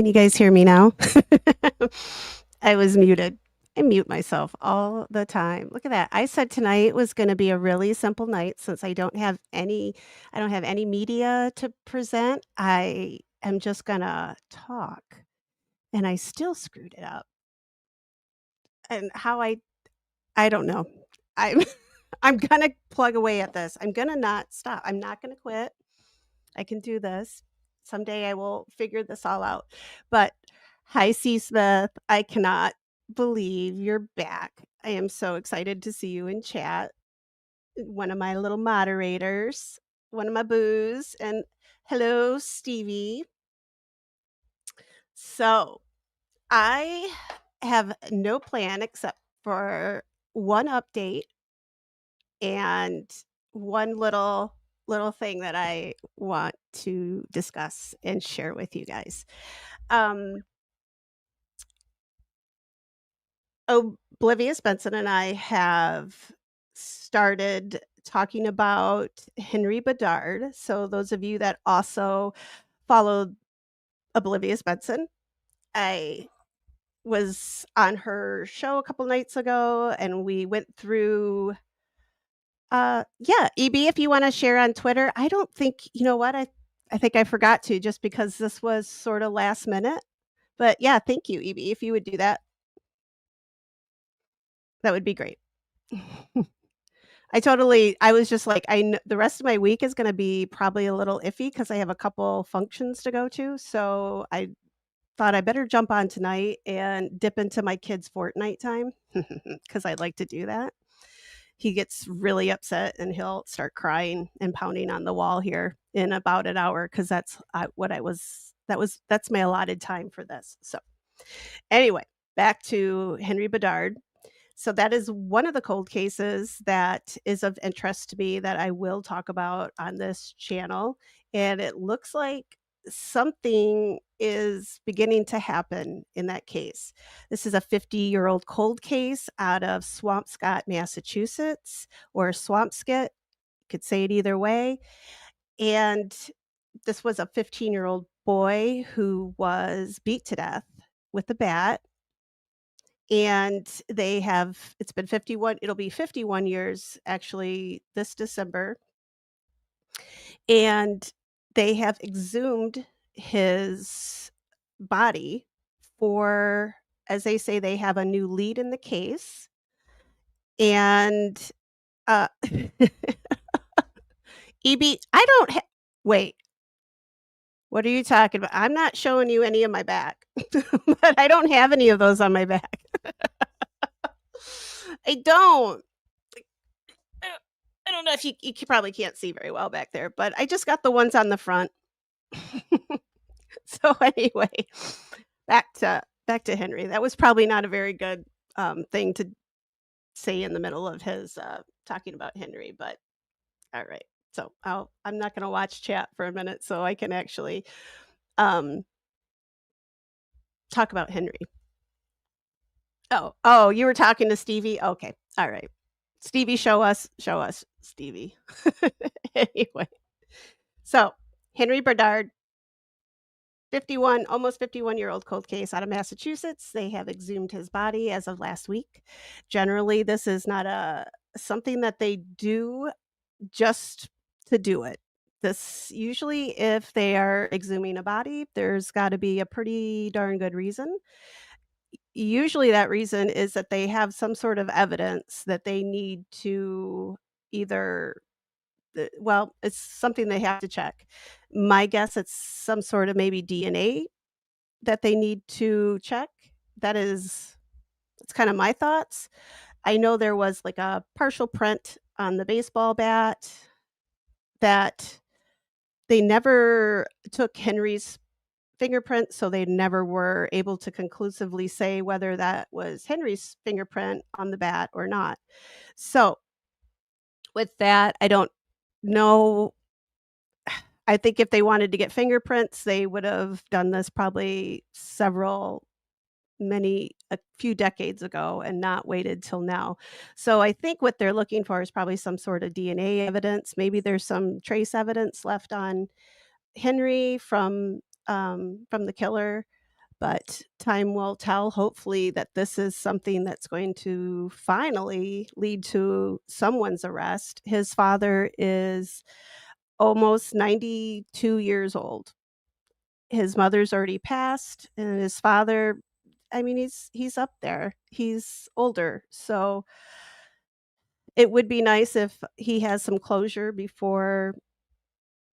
Can you guys hear me now? I was muted. I mute myself all the time. Look at that. I said tonight was gonna be a really simple night since I don't have any media to present. I am just gonna talk, and I still screwed it up. And how I don't know. I'm I'm gonna plug away at this. I'm gonna not stop. I'm not gonna quit. I can do this. Someday I will figure this all out. But hi, C. Smith. I cannot believe you're back. I am so excited to see you in chat. One of my little moderators, one of my boos. And hello, Stevie. So I have no plan except for one update and one little thing that I want to discuss and share with you guys. Um, Oblivious Benson and I have started talking about Henry Bedard. So those of you that also followed Oblivious Benson, I was on her show a couple nights ago and we went through yeah, EB, if you wanna share on Twitter. I don't think you know what? I think I forgot to just because this was sorta last minute. But yeah, thank you, EB. If you would do that, that would be great. I was just like, the rest of my week is gonna be probably a little iffy because I have a couple functions to go to, so I thought I better jump on tonight and dip into my kid's Fortnite time because I like to do that. He gets really upset and he'll start crying and pounding on the wall here in about an hour because that's my allotted time for this. So anyway, back to Henry Bedard. So that is one of the cold cases that is of interest to me that I will talk about on this channel. And it looks like something is beginning to happen in that case. This is a 50-year-old cold case out of Swampscott, Massachusetts, or Swampscott. You could say it either way. And this was a 15-year-old boy who was beat to death with a bat, and it's been 51 it'll be 51 years actually this December, and they have exhumed his body for, as they say, they have a new lead in the case, and, uh EB, I don't ha wait, what are you talking about? I'm not showing you any of my back, but I don't have any of those on my back. I don't. I don't I don't know if you probably can't see very well back there, but I just got the ones on the front. So anyway, back to Henry. That was probably not a very good, thing to say in the middle of his, talking about Henry, but alright. So I'm not gonna watch chat for a minute so I can actually, um, talk about Henry. Oh, you were talking to Stevie? Okay, alright. Stevie, show us, Stevie. Anyway, so Henry Bernard, 51, almost 51-year-old cold case out of Massachusetts. They have exhumed his body as of last week. Generally, this is not a something that they do just to do it. This usually, if they are exhuming a body, there's got to be a pretty darn good reason. Usually, that reason is that they have some sort of evidence that they need to either well, it's something they have to check. My guess, it's some sort of maybe DNA that they need to check. That's kind of my thoughts. I know there was like a partial print on the baseball bat that they never took Henry's fingerprint, so they never were able to conclusively say whether that was Henry's fingerprint on the bat or not. So, with that, I don't know. I think if they wanted to get fingerprints, they would have done this probably a few decades ago and not waited till now. So I think what they're looking for is probably some sort of DNA evidence. Maybe there's some trace evidence left on Henry from the killer. but time will tell. Hopefully, that this is something that's going to finally lead to someone's arrest. His father is almost 92 years old. His mother's already passed, and his father, I mean, he's up there. He's older, so it would be nice if he has some closure before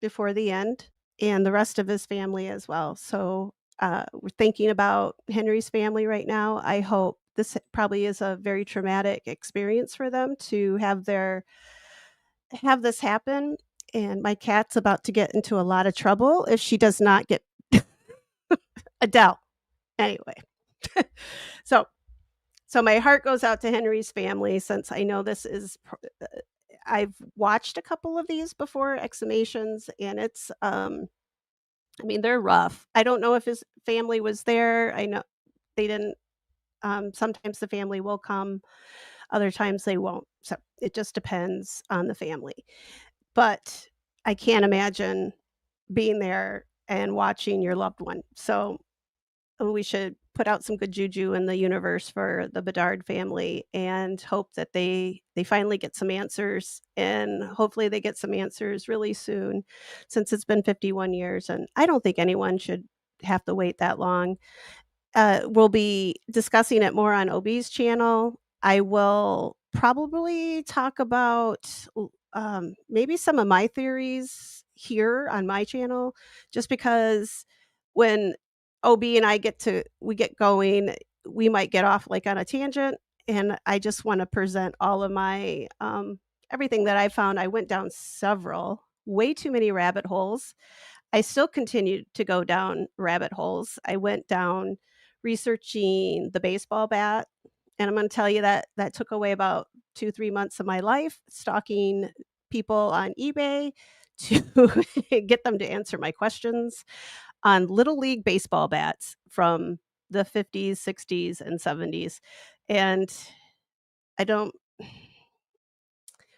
the end, and the rest of his family as well. So, we're thinking about Henry's family right now. I hope this probably is a very traumatic experience for them to have this happen, and my cat's about to get into a lot of trouble if she does not get Adele. Anyway, so my heart goes out to Henry's family since I know this is I've watched a couple of these before, exhumations, and it's, I mean, they're rough. I don't know if his family was there. I know they didn't, sometimes the family will come, other times they won't. So, it just depends on the family. But I can't imagine being there and watching your loved one. So, we should put out some good juju in the universe for the Bedard family and hope that they finally get some answers, and hopefully they get some answers really soon since it's been 51 years, and I don't think anyone should have to wait that long. We'll be discussing it more on OB's channel. I will probably talk about maybe some of my theories here on my channel, just because when OB and I we get going, we might get off like on a tangent, and I just want to present all of my everything that I found. I went down several, way too many rabbit holes. I still continued to go down rabbit holes. I went down researching the baseball bat, and I'm gonna tell you that that took away about 2, 3 months of my life, stalking people on eBay to get them to answer my questions on little league baseball bats from the '50s, '60s, and '70s, and I don't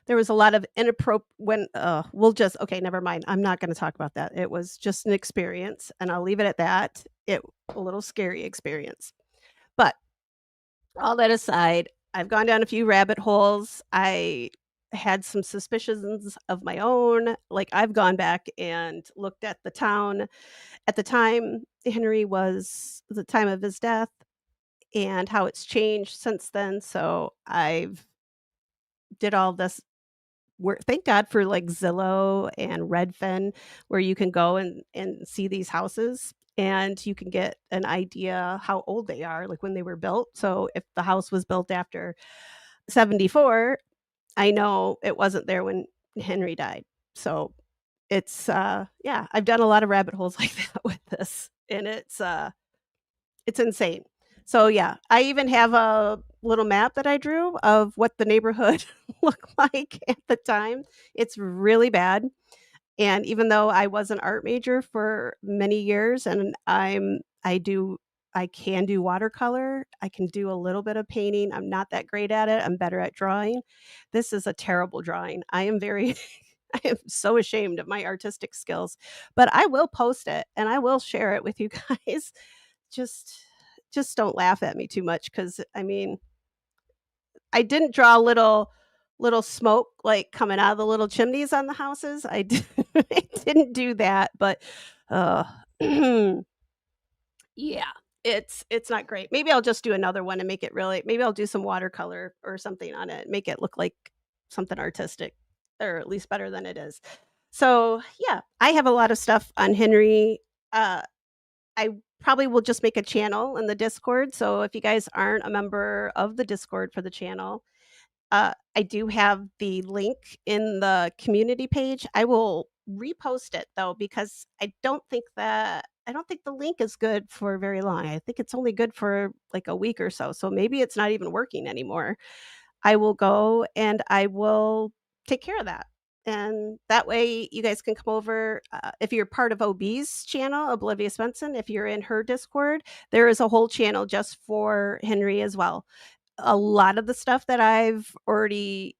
there was a lot of inappropriate when we'll just okay, never mind. I'm not going to talk about that. It was just an experience, and I'll leave it at that. It a little scary experience. But all that aside, I've gone down a few rabbit holes. I had some suspicions of my own. Like I've gone back and looked at the town at the time Henry was the time of his death and how it's changed since then. So I've did all this work. Thank God for like Zillow and Redfin, where you can go and see these houses and you can get an idea how old they are, like when they were built. So if the house was built after 74, I know it wasn't there when Henry died. So it's yeah, I've done a lot of rabbit holes like that with this, and it's insane. So yeah, I even have a little map that I drew of what the neighborhood looked like at the time. It's really bad. And even though I was an art major for many years and I can do watercolor, I can do a little bit of painting. I'm not that great at it. I'm better at drawing. This is a terrible drawing. I am very I am so ashamed of my artistic skills, but I will post it and I will share it with you guys. Just don't laugh at me too much cuz I mean, I didn't draw little smoke like coming out of the little chimneys on the houses. I didn't do that, but uh yeah, it's not great. Maybe I'll just do another one and make it really maybe I'll do some watercolor or something on it, make it look like something artistic or at least better than it is. So, yeah, I have a lot of stuff on Henry. Uh I probably will just make a channel in the Discord. So if you guys aren't a member of the Discord for the channel, I do have the link in the community page. I will repost it though because I don't think the link is good for very long. I think it's only good for like a week or so. So maybe it's not even working anymore. I will go and I will take care of that. And that way, you guys can come over. If you're part of OB's channel, Oblivious Benson, if you're in her Discord, there is a whole channel just for Henry as well. A lot of the stuff that I've already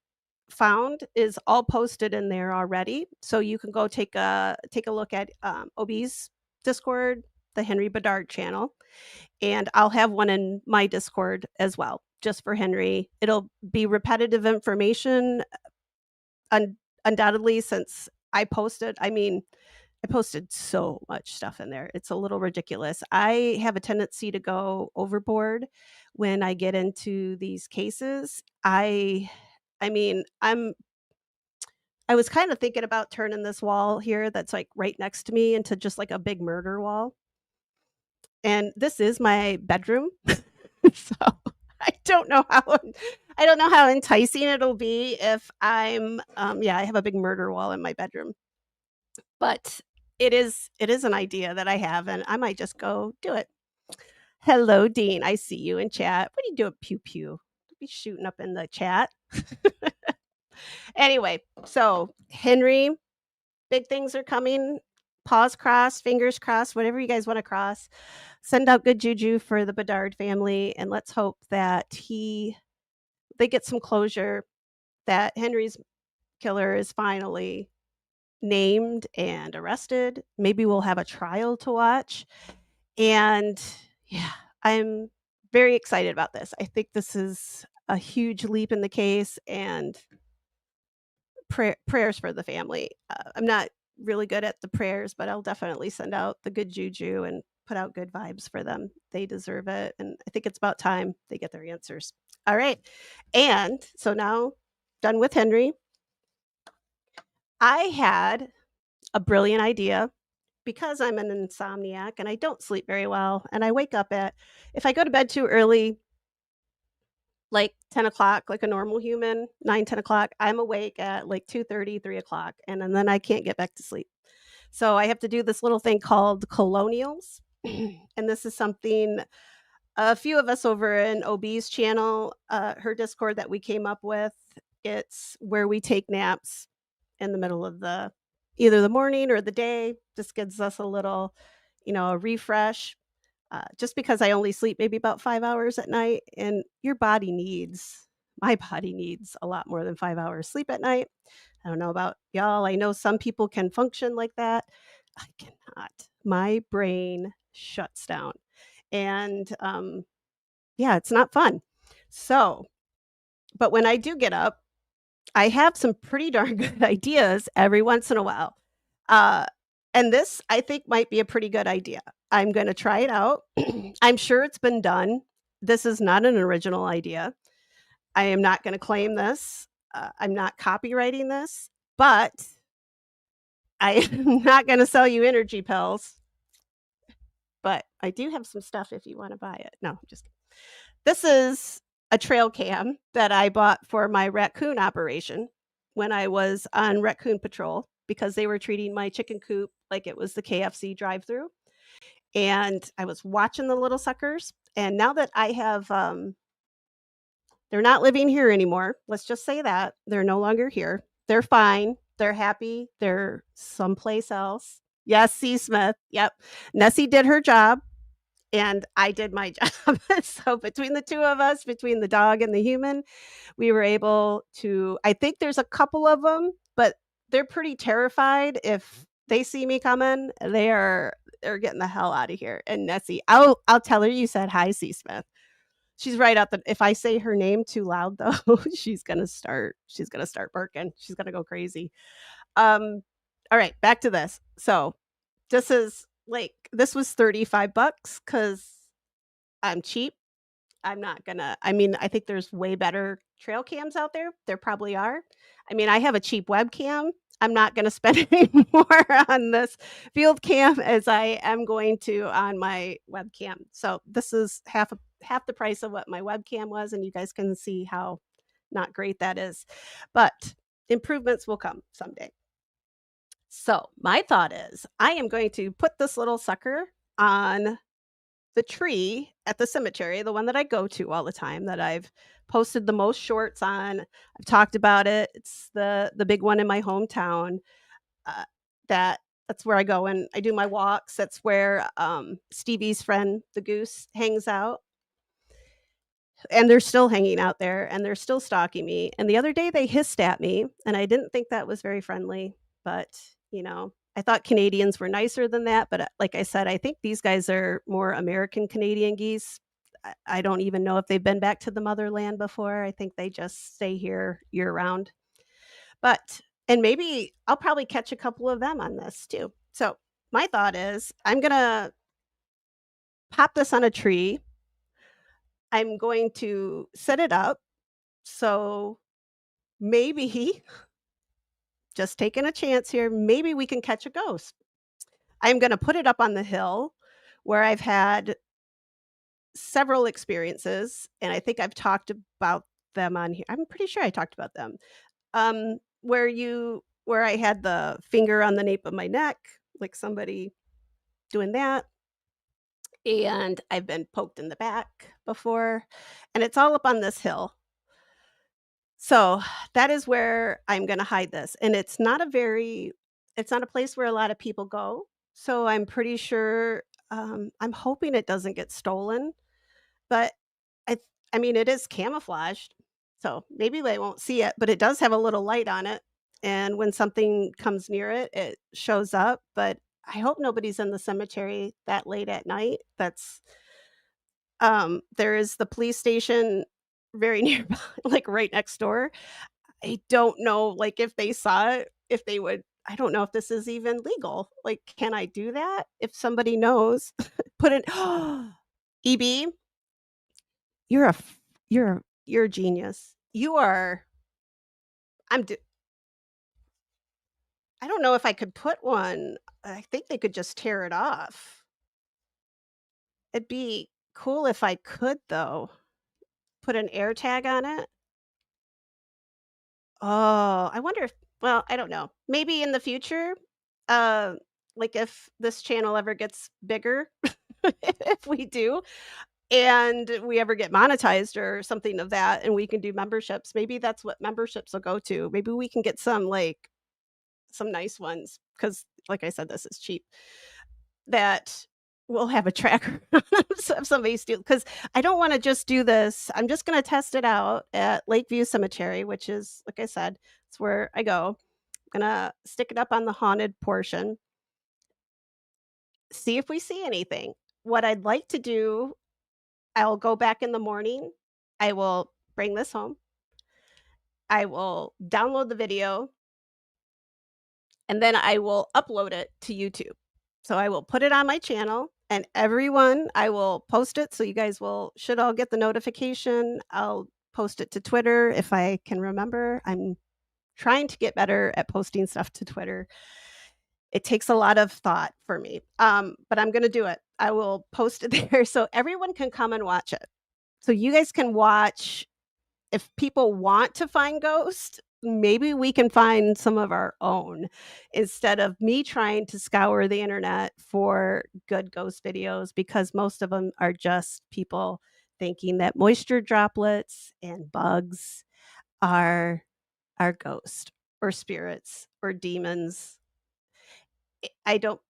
found is all posted in there already. So you can go take a look at OB's Discord. the Henry Bedard channel, and I'll have one in my Discord as well, just for Henry. It'll be repetitive information, un undoubtedly, since I posted so much stuff in there. It's a little ridiculous. I have a tendency to go overboard when I get into these cases. I was kinda thinking about turning this wall here that's, like, right next to me into just, like, a big murder wall, and this is my bedroom. So, I don't know how I don't know how enticing it'll be if I have a big murder wall in my bedroom, but it is an idea that I have, and I might just go do it. Hello, Dean, I see you in chat. What are you doing? Pew pew. Don't be shooting up in the chat. Anyway, so Henry, big things are coming. Paws crossed, fingers crossed, whatever you guys wanna cross. Send out good juju for the Bedard family, and let's hope that they get some closure, that Henry's killer is finally named and arrested. Maybe we'll have a trial to watch, and yeah, I'm very excited about this. I think this is a huge leap in the case, and prayers for the family. I'm not really good at the prayers, but I'll definitely send out the good juju and put out good vibes for them. They deserve it, and I think it's about time they get their answers. All right, and so now done with Henry. I had a brilliant idea because I'm an insomniac and I don't sleep very well, and I wake up at if I go to bed too early, like 10 o'clock, like a normal human, 9, 10 o'clock, I'm awake at like 2:30, 3 o'clock, and then I can't get back to sleep. So I have to do this little thing called colonials. And this is something a few of us over in OB's channel, her Discord that we came up with. It's where we take naps in the middle of the either the morning or the day. Just gives us a little, a refresh. Just because I only sleep maybe about 5 hours at night, and my body needs a lot more than 5 hours sleep at night. I don't know about y'all. I know some people can function like that. I cannot. My brain shuts down. And yeah, it's not fun. So, but when I do get up, I have some pretty darn good ideas every once in a while. Uh, and this I think might be a pretty good idea. I'm going to try it out. I'm sure it's been done. This is not an original idea. I am not going to claim this. I'm not copywriting this, but I am not going to sell you energy pills. But I do have some stuff if you want to buy it. No, I'm just kidding. This is a trail cam that I bought for my raccoon operation when I was on raccoon patrol because they were treating my chicken coop like it was the KFC drive-through. And I was watching the little suckers. And now that I have, they're not living here anymore. Let's just say that they're no longer here. They're fine. They're happy. They're someplace else. Yes, C. Smith. Yep. Nessie did her job and I did my job. So between the two of us, between the dog and the human, we were able to I think there's a couple of them, but they're pretty terrified if they see me coming. They're getting the hell out of here. And Nessie, I'll tell her you said hi, C. Smith. She's right out the if I say her name too loud though, she's gonna start barking. She's gonna go crazy. All right, back to this. So this was 35 bucks because I'm cheap. I think there's way better trail cams out there. There probably are. I have a cheap webcam. I'm not gonna spend any more on this field cam as I am going to on my webcam. So this is half the price of what my webcam was, and you guys can see how not great that is. But improvements will come someday. So my thought is I am going to put this little sucker on the tree at the cemetery, the one that I go to all the time, that I've posted the most shorts on. I've talked about it. It's the big one in my hometown. Uh, that's where I go and I do my walks. That's where Stevie's friend, the goose, hangs out. And they're still hanging out there and they're still stalking me. And the other day they hissed at me and I didn't think that was very friendly, but I thought Canadians were nicer than that, but, like I said, I think these guys are more American Canadian geese. I don't even know if they've been back to the motherland before. I think they just stay here year round. But and maybe I'll probably catch a couple of them on this too. So, my thought is I'm gonna pop this on a tree. I'm going to set it up, so maybe, just taking a chance here, maybe we can catch a ghost. I'm gonna put it up on the hill where I've had several experiences, and I think I've talked about them on here. I'm pretty sure I talked about them. Where I had the finger on the nape of my neck, like somebody doing that, and I've been poked in the back before, and it's all up on this hill. So, that is where I'm gonna hide this, and it's not a place where a lot of people go, so I'm pretty sure, I'm hoping it doesn't get stolen, but I I mean, it is camouflaged, so maybe they won't see it, but it does have a little light on it, and when something comes near it, it shows up, but I hope nobody's in the cemetery that late at night. There is the police station very nearby, like, right next door. I don't know, like, if they saw it, if they would I don't know if this is even legal. Like, can I do that? If somebody knows, put it EB, you're a f you're a genius. You are I'm d I don't know if I could put one. I think they could just tear it off. It'd be cool if I could, though. Put an air tag on it. Oh, I wonder if well, I don't know. Maybe in the future, uh, like, if this channel ever gets bigger, if we do, and we ever get monetized or something of that, and we can do memberships, maybe that's what memberships will go to. Maybe we can get some, like, some nice ones because, like I said, this is cheap, that will have a tracker so if somebody steal because I don't wanna just do this. I'm just gonna test it out at Lakeview Cemetery, which is, like I said, it's where I go. Gonna stick it up on the haunted portion, see if we see anything. What I'd like to do, I'll go back in the morning, I will bring this home, I will download the video, and then I will upload it to YouTube. So I will put it on my channel and everyone I will post it so you guys will should all get the notification. I'll post it to Twitter if I can remember. I'm trying to get better at posting stuff to Twitter. It takes a lot of thought for me, but I'm gonna do it. I will post it there so everyone can come and watch it. So you guys can watch if people want to find ghosts, maybe we can find some of our own instead of me trying to scour the internet for good ghost videos because most of them are just people thinking that moisture droplets and bugs are ghosts or spirits or demons. I don't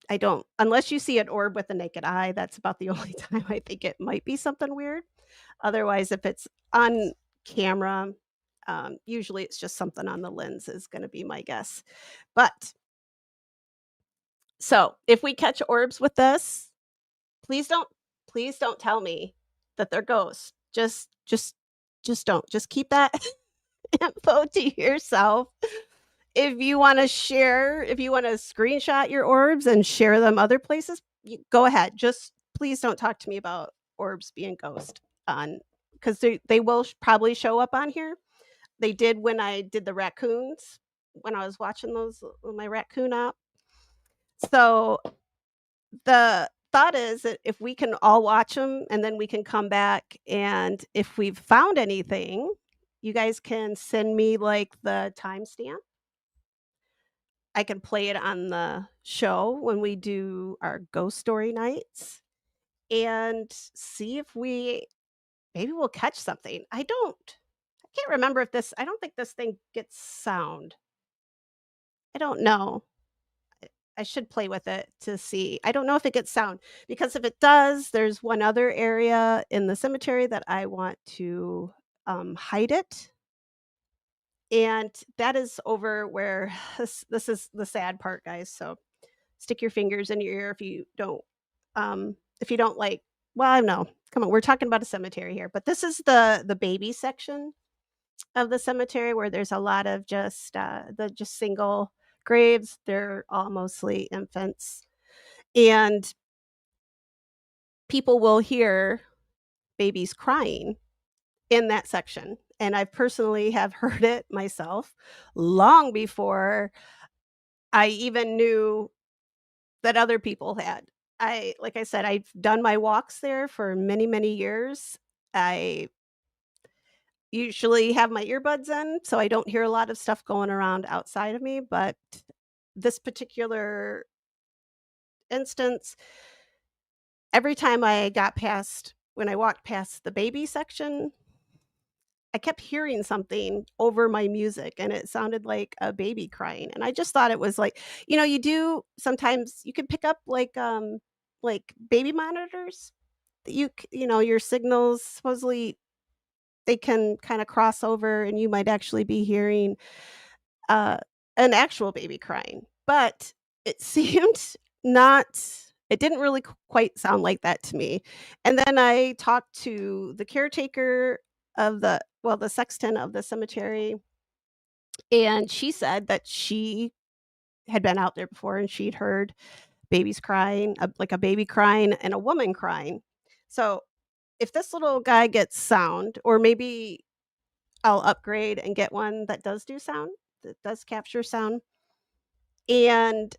I don't unless you see an orb with the naked eye, that's about the only time I think it might be something weird. Otherwise, if it's on camera, usually it's just something on the lens is gonna be my guess. But so, if we catch orbs with this, please don't please don't tell me that they're ghosts. Just don't. Just keep that info to yourself. If you wanna screenshot your orbs and share them other places, go ahead. Just please don't talk to me about orbs being ghost on because they will probably show up on here. They did when I did the raccoons, when I was watching those my raccoon op. So, the thought is that if we can all watch them, and then we can come back, and if we've found anything, you guys can send me, like, the timestamp. I can play it on the show when we do our ghost story nights and see if we maybe we'll catch something. I can't remember if this I don't think this thing gets sound. I don't know. I should play with it to see. I don't know if it gets sound because if it does, there's one other area in the cemetery that I want to hide it and that is over where this is the sad part, guys, so stick your fingers in your ear if you don't like well, no, come on, we're talking about a cemetery here, but this is the baby section of the cemetery where there's a lot of just single graves. They're all mostly infants, and people will hear babies crying in that section, and I personally have heard it myself long before I even knew that other people had. Like I said, I've done my walks there for many, many years. I usually have my earbuds in, so I don't hear a lot of stuff going around outside of me, but this particular instance, every time I got past when I walked past the baby section, I kept hearing something over my music, and it sounded like a baby crying, and I just thought it was like you do sometimes you can pick up, like baby monitors that your signals supposedly they can kinda cross over, and you might actually be hearing, uh, an actual baby crying, but it seemed not it didn't really quite sound like that to me, and then I talked to the caretaker of the sexton of the cemetery, and she said that she had been out there before and she'd heard babies crying, like a baby crying and a woman crying. So, if this little guy gets sound, or maybe I'll upgrade and get one that does do sound, that does capture sound, and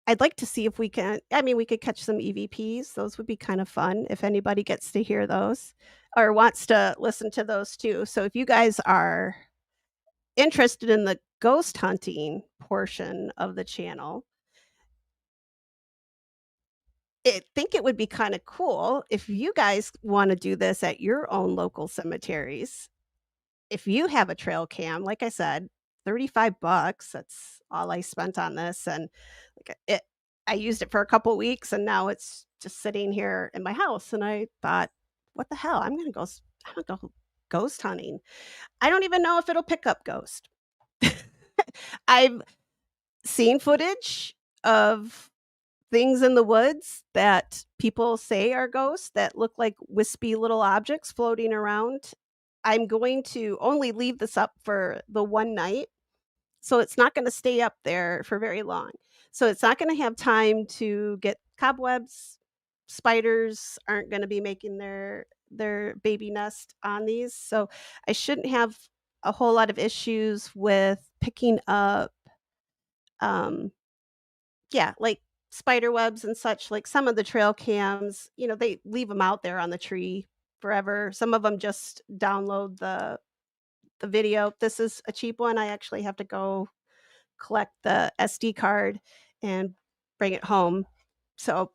I'd like to see if we could catch some EVPs, those would be kind of fun if anybody gets to hear those or wants to listen to those too. So if you guys are interested in the ghost hunting portion of the channel, I think it would be kinda cool if you guys wanna do this at your own local cemeteries. If you have a trail cam, like I said, 35 bucks, that's all I spent on this, and, I used it for a couple weeks, and now it's just sitting here in my house, and I thought, "What the hell? I'm gonna go ghost hunting." I don't even know if it'll pick up ghost. I've seen footage of things in the woods that people say are ghosts that look like wispy little objects floating around. I'm going to only leave this up for the one night, so it's not gonna stay up there for very long. So it's not gonna have time to get cobwebs. Spiders aren't gonna be making their baby nest on these, so I shouldn't have a whole lot of issues with picking up, um yeah, like spider webs and such, like some of the trail cams, they leave them out there on the tree forever. Some of them just download the video. This is a cheap one. I actually have to go collect the SD card and bring it home. So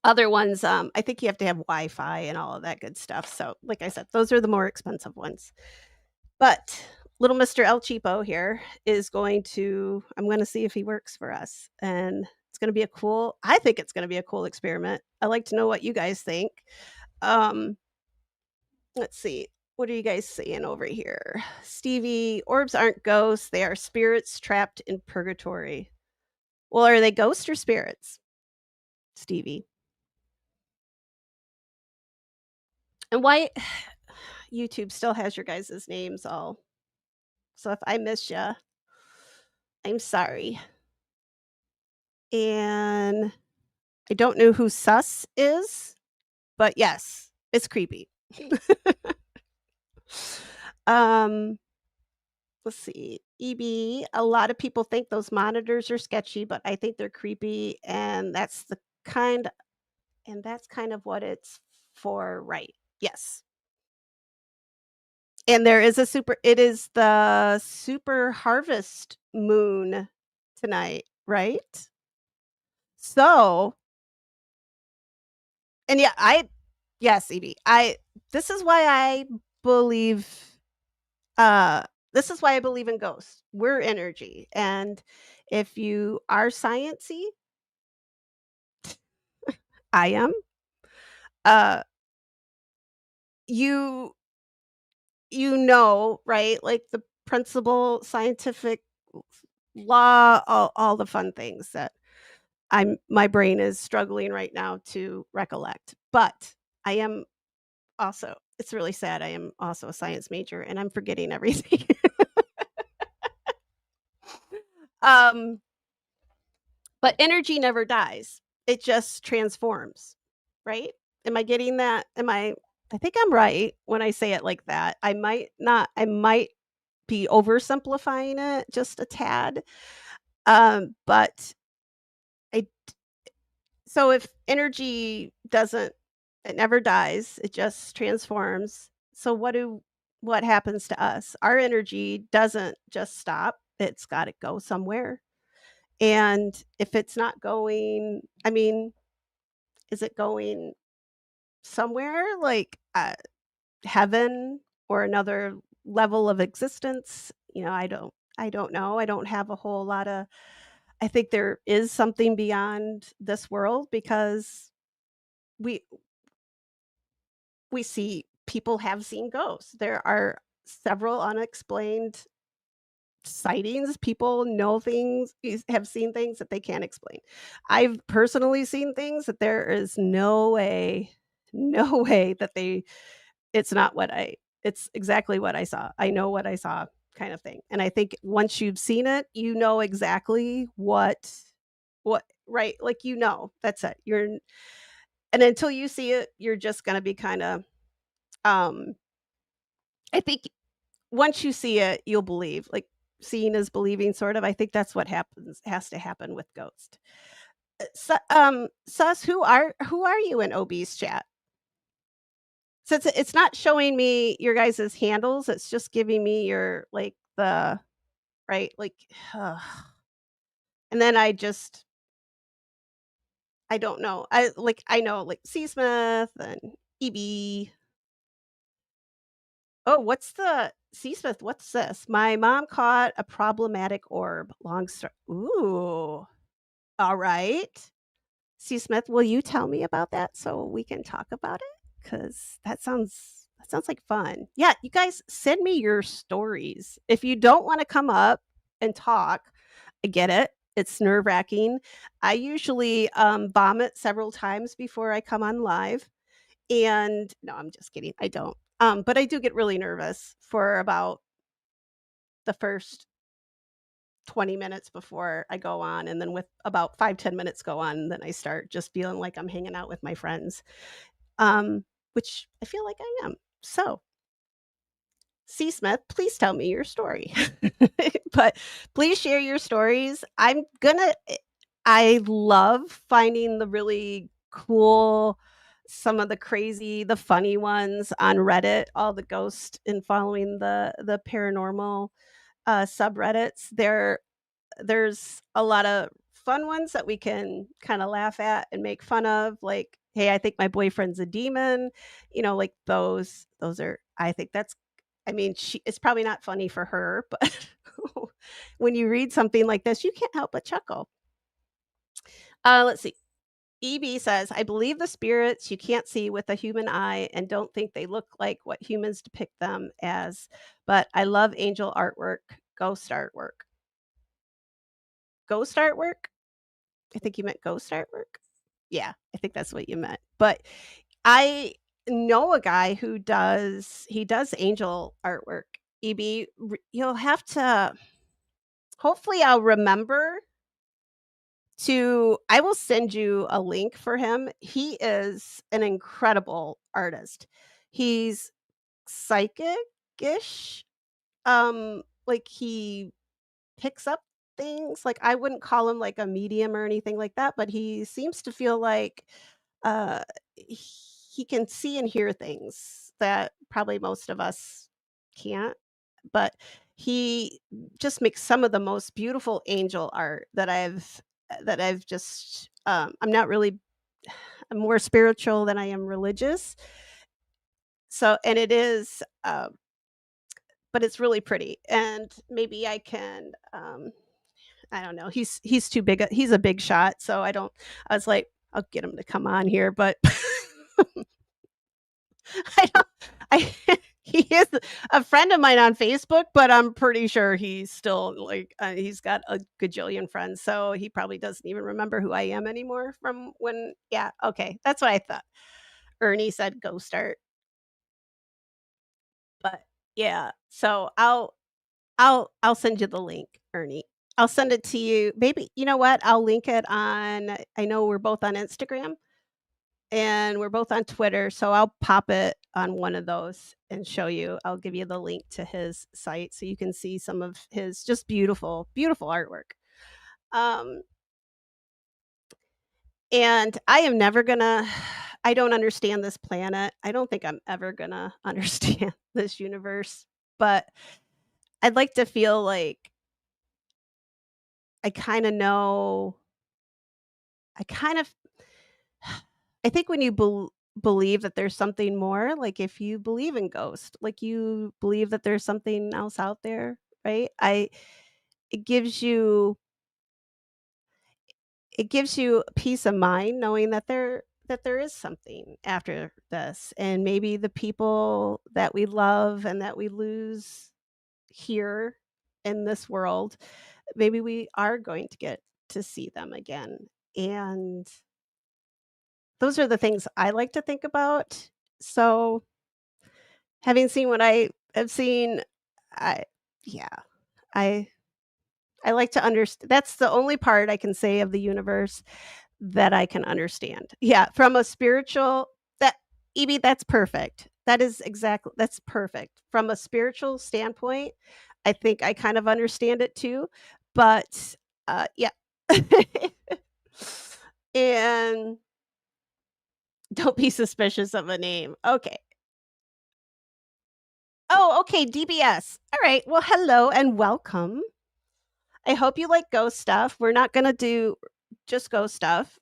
other ones, I think you have to have Wi-Fi and all of that good stuff. So like I said, those are the more expensive ones. But little Mr. El Cheapo here is I'm gonna see if he works for us, and I think it's gonna be a cool experiment. I like to know what you guys think. Um, let's see. What are you guys saying over here? Stevie, orbs aren't ghosts, they are spirits trapped in purgatory. Well, are they ghosts or spirits, Stevie? And why YouTube still has your guys' names all. So if I miss you, I'm sorry. And I don't know who Sus is, but yes, it's creepy. Um, let's see. EB, a lot of people think those monitors are sketchy, but I think they're creepy, and kind that's kind of what it's for, right? Yes. And it is the super harvest moon tonight, right? So, and yeah, yes, EB. This is why I believe Uh, this is why I believe in ghosts. We're energy, and if you are sciency, I am, uh, you right? Like the principle, scientific law, all the fun things that my brain is struggling right now to recollect. But I am also it's really sad. I am also a science major and I'm forgetting everything. um, but energy never dies. It just transforms, right? Am I getting that? I think I'm right when I say it like that. I might be oversimplifying it just a tad. But I so if energy doesn't it never dies, it just transforms. So what happens to us? Our energy doesn't just stop. It's got to go somewhere. And if it's not going, I mean, is it going somewhere like heaven or another level of existence? I don't know. I don't have a whole lot of I think there is something beyond this world because we we see people have seen ghosts. There are several unexplained sightings. People know things, have seen things that they can't explain. I've personally seen things that there is no way, no way that it's exactly what I saw. I know what I saw kind of thing. And I think once you've seen it, you know exactly right, like that's it. And until you see it, you're just going to be kind of um I think once you see it, you'll believe. Like seeing is believing sort of. I think that's what happens has to happen with ghost. Sus, who are you in OB's chat? Since it's not showing me your guys' handles, it's just giving me your like the right like and then I don't know. I know like C Smith and EB. Oh, what's the C Smith? What's this? My mom caught a problematic orb. Long story. Ooh. All right. C. Smith, will you tell me about that so we can talk about it? Because that sounds like fun. Yeah, you guys send me your stories. If you don't want to come up and talk, I get it. It's nerve wracking. I usually vomit several times before I come on live. And no, I'm just kidding. I don't. But I do get really nervous for about the first 20 minutes before I go on. And then with about 5-10 minutes go on, then I start just feeling like I'm hanging out with my friends, which I feel like I am. So, C. Smith, please tell me your story. But please share your stories. I love finding the really cool, some of the crazy, the funny ones on Reddit, all the ghost and following the paranormal subreddits. There's a lot of fun ones that we can kind of laugh at and make fun of, like, hey, I think my boyfriend's a demon, like those are I think that's I mean it's probably not funny for her, but when you read something like this you can't help but chuckle. Let's see. EB says, I believe the spirits you can't see with a human eye and don't think they look like what humans depict them as, but I love angel artwork, ghost artwork. Ghost artwork? I think you meant ghost artwork. Yeah, I think that's what you meant. But I know a guy who does angel artwork. EB, you'll have to hopefully I'll remember I will send you a link for him. He is an incredible artist. He's psychic-ish. Like he picks up things. Like I wouldn't call him like a medium or anything like that, but he seems to feel like uh he can see and hear things that probably most of us can't. But he just makes some of the most beautiful angel art that I've just I'm not really I'm more spiritual than I am religious. So and it is but it's really pretty and maybe I can I don't know. He's too big. He's a big shot, so I was like, I'll get him to come on here, but I don't. I He is a friend of mine on Facebook, but I'm pretty sure he's still, like, he's got a gajillion friends, so he probably doesn't even remember who I am anymore from when yeah, okay, that's what I thought. Ernie said, "Go start," but yeah, so I'll send you the link, Ernie. I'll send it to you. Maybe you know what? I'll link it on I know we're both on Instagram and we're both on Twitter, so I'll pop it on one of those and show you. I'll give you the link to his site so you can see some of his just beautiful, beautiful artwork. Um, and I am never gonna I don't understand this planet. I don't think I'm ever gonna understand this universe, but I'd like to feel like I kinda know I kind of I think when you believe that there's something more, like if you believe in ghosts, like you believe that there's something else out there, right? I it gives you it gives you peace of mind knowing that there is something after this and maybe the people that we love and that we lose here in this world, maybe we are going to get to see them again. And those are the things I like to think about. So, having seen what I have seen, I yeah, I I like to understand. That's the only part I can say of the universe that I can understand. Yeah, from a spiritual that Evie, that's perfect. That is exactly that's perfect. From a spiritual standpoint, I think I kind of understand it too, but, yeah. And don't be suspicious of a name. Okay. Oh, okay, DBS. All right. Well, hello and welcome. I hope you like ghost stuff. We're not gonna do just ghost stuff.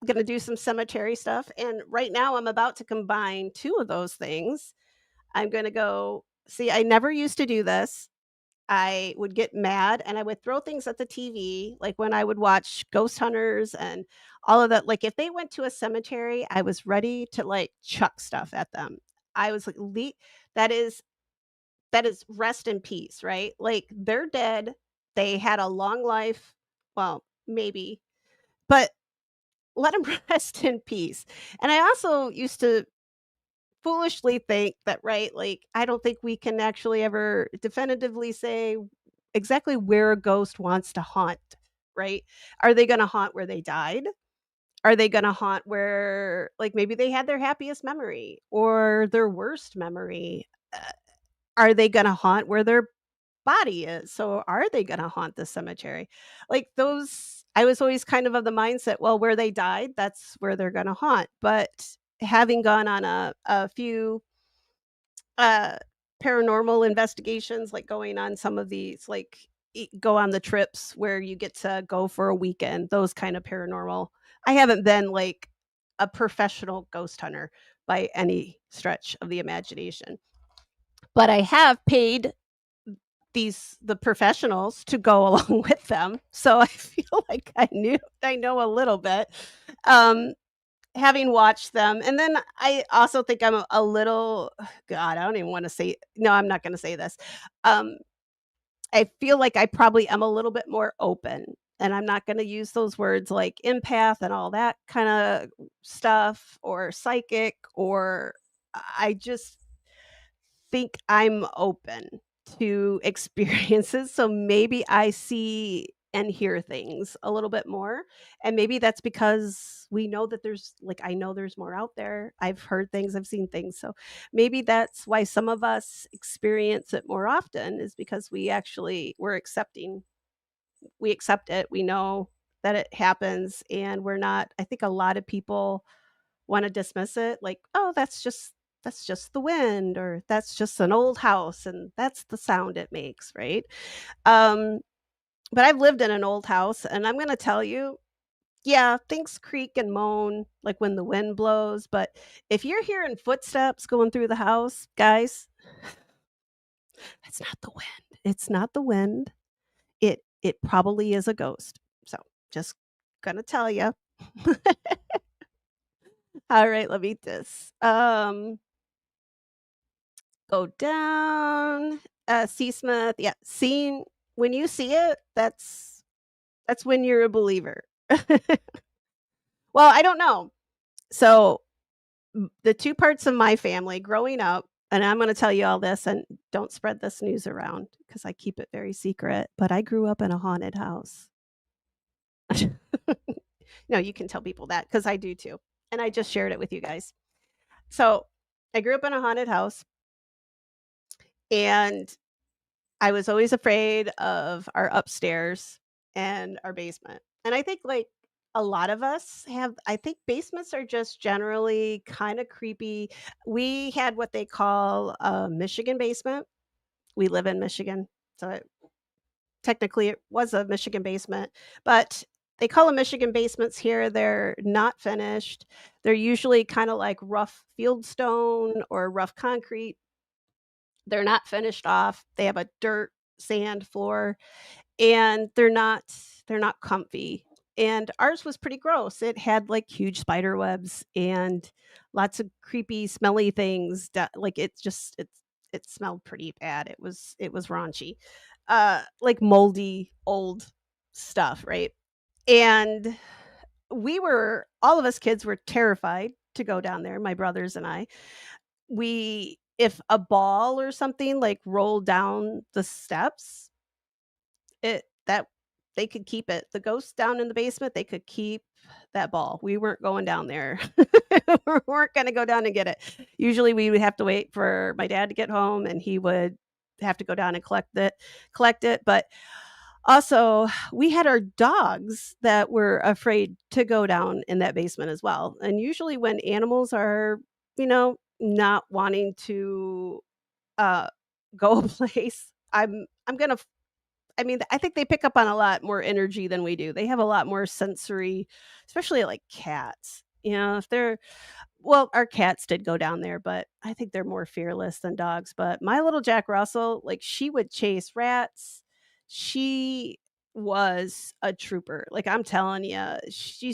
Gonna do some cemetery stuff. And right now I'm about to combine two of those things. I'm gonna go see, I never used to do this. I would get mad and I would throw things at the TV, like when I would watch Ghost Hunters and all of that. Like if they went to a cemetery, I was ready to like chuck stuff at them. I was like, that is that is rest in peace, right? Like, they're dead, they had a long life, well, maybe, but let them rest in peace, and I also used to foolishly think that, right, like, I don't think we can actually ever definitively say exactly where a ghost wants to haunt, right? Are they gonna haunt where they died? Are they gonna haunt where, like, maybe they had their happiest memory or their worst memory? Are they gonna haunt where their body is. So are they gonna haunt the cemetery? Like those I was always kind of the mindset, well, where they died, that's where they're gonna haunt. But having gone on a few uh paranormal investigations, like going on some of these, like go on the trips where you get to go for a weekend, those kind of paranormal. I haven't been like a professional ghost hunter by any stretch of the imagination, but I have paid the professionals to go along with them. So I feel like I know a little bit, um, having watched them. And then I also think I'm a little God, I don't even wanna say no, I'm not gonna say this. Um, I feel like I probably am a little bit more open, and I'm not gonna use those words like empath and all that kinda stuff or psychic or I just think I'm open to experiences, so maybe I see and hear things a little bit more, and maybe that's because we know that there's like, I know there's more out there. I've heard things, I've seen things, so maybe that's why some of us experience it more often is because we accept it, we know that it happens, and we're not I think a lot of people wanna dismiss it like, "Oh, that's just the wind," or "That's just an old house, and that's the sound it makes," right? Um, but I've lived in an old house, and I'm gonna tell you, yeah, things creak and moan, like, when the wind blows, but if you're hearing footsteps going through the house, guys, that's not the wind. It's not the wind. It probably is a ghost. So, just gonna tell you. Alright, let me this. Go down, C. Smith, yeah, seeing when you see it, that's when you're a believer. Well, I don't know. So, the 2 parts of my family growing up, and I'm gonna tell you all this, and don't spread this news around because I keep it very secret, but I grew up in a haunted house. No, you can tell people that because I do too, and I just shared it with you guys. So, I grew up in a haunted house, and I was always afraid of our upstairs and our basement. And I think like a lot of us have I think basements are just generally kind of creepy. We had what they call a Michigan basement. We live in Michigan. So technically it was a Michigan basement, but they call them Michigan basements here. They're not finished. They're usually kind of like rough field stone or rough concrete. They're not finished off. They have a dirt sand floor and they're not comfy. And ours was pretty gross. It had like huge spider webs and lots of creepy, smelly things that like it smelled pretty bad. It was raunchy. Like moldy old stuff, right? And we were all of us kids were terrified to go down there, my brothers and I. We if a ball or something like rolled down the steps, it that they could keep it. The ghosts down in the basement, they could keep that ball. We weren't going down there. We weren't gonna go down and get it. Usually, we would have to wait for my dad to get home, and he would have to go down and collect it, but also, we had our dogs that were afraid to go down in that basement as well, and usually when animals are, not wanting to, uh, go a place, I'm gonna I mean, I think they pick up on a lot more energy than we do. They have a lot more sensory, especially like cats. If they're well, our cats did go down there, but I think they're more fearless than dogs. But my little Jack Russell, like she would chase rats. She was a trooper. Like I'm telling you, she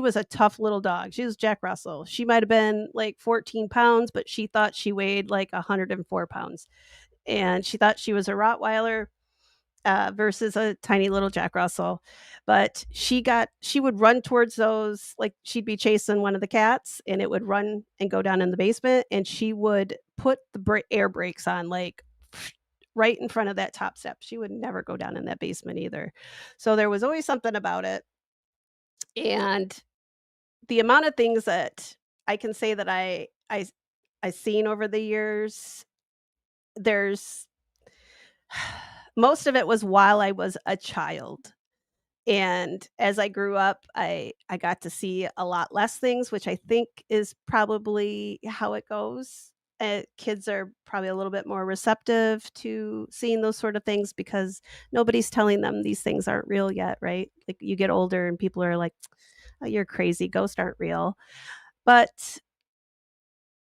was a tough little dog. She was Jack Russell. She might have been like 14 pounds, but she thought she weighed like 104 pounds. And she thought she was a Rottweiler versus a tiny little Jack Russell. But she would run towards those, like she'd be chasing one of the cats and it would run and go down in the basement. And she would put the air brakes on, like right in front of that top step. She would never go down in that basement either. So there was always something about it. And the amount of things that I can say that I seen over the years, there's most of it was while I was a child. And as I grew up, I got to see a lot less things, which I think is probably how it goes. Kids are probably a little bit more receptive to seeing those sort of things because nobody's telling them these things aren't real yet, right? Like you get older and people are like, "Oh, you're crazy. Ghosts aren't real." But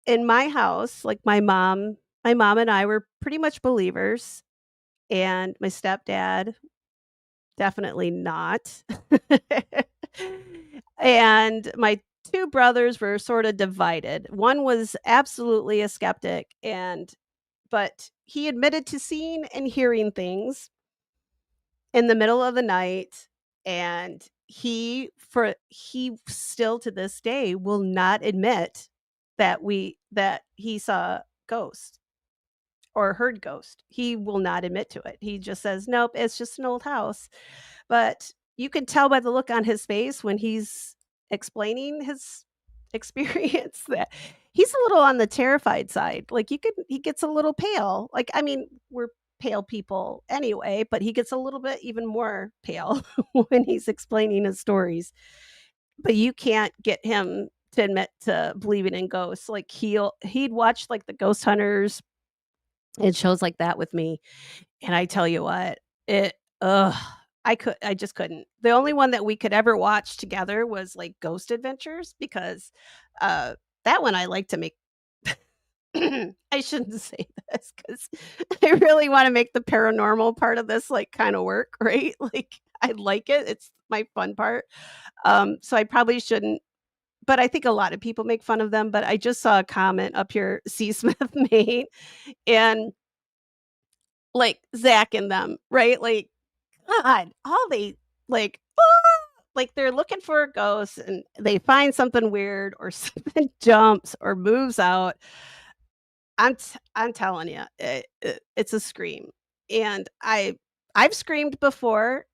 in my house, like my mom and I were pretty much believers, and my stepdad definitely not. And my 2 brothers were sorta divided. One was absolutely a skeptic, but he admitted to seeing and hearing things in the middle of the night, and he still to this day will not admit that he saw ghosts or heard ghost. He will not admit to it. He just says, "Nope, it's just an old house." But you can tell by the look on his face when he's explaining his experience that he's a little on the terrified side. Like he gets a little pale. Like I mean, we're pale people anyway, but he gets a little bit even more pale when he's explaining his stories. But you can't get him to admit to believing in ghosts. Like he'd watch like the ghost hunters and shows like that with me, and I tell you what, it ugh, I just couldn't. The only one that we could ever watch together was, like, Ghost Adventures because, uh, that one I like to make I shouldn't say this because I really wanna make the paranormal part of this, like, kinda work, right? Like, I like it, it's my fun part, so I probably shouldn't, but I think a lot of people make fun of them, but I just saw a comment up here, C. Smith, Maine, and, like, Zach and them, right? Like, God, all they like, like, they're looking for a ghost and they find something weird or something jumps or moves out. I'm telling you, it's a scream, and I've screamed before,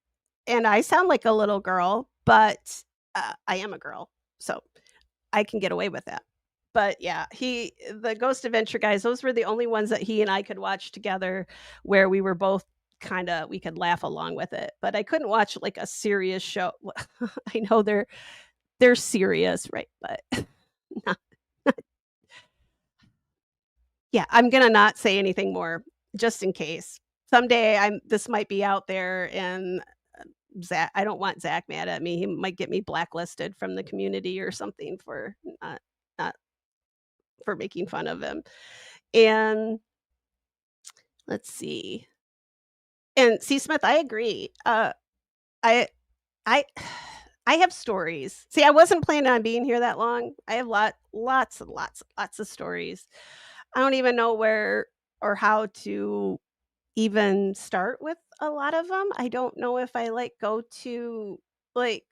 and I sound like a little girl, but, I am a girl, so I can get away with that. But yeah, the Ghost Adventure guys, those were the only ones that he and I could watch together where we were both kinda we could laugh along with it, but I couldn't watch, like, a serious show. I know they're serious, right? But not yeah, I'm gonna not say anything more just in case. Someday this might be out there and Zach I don't want Zach mad at me. He might get me blacklisted from the community or something for not for making fun of him. And let's see. And C. Smith, I agree. I I I have stories. See, I wasn't planning on being here that long. I have lots and lots of stories. I don't even know where or how to even start with a lot of them. I don't know if I, like, go to, like,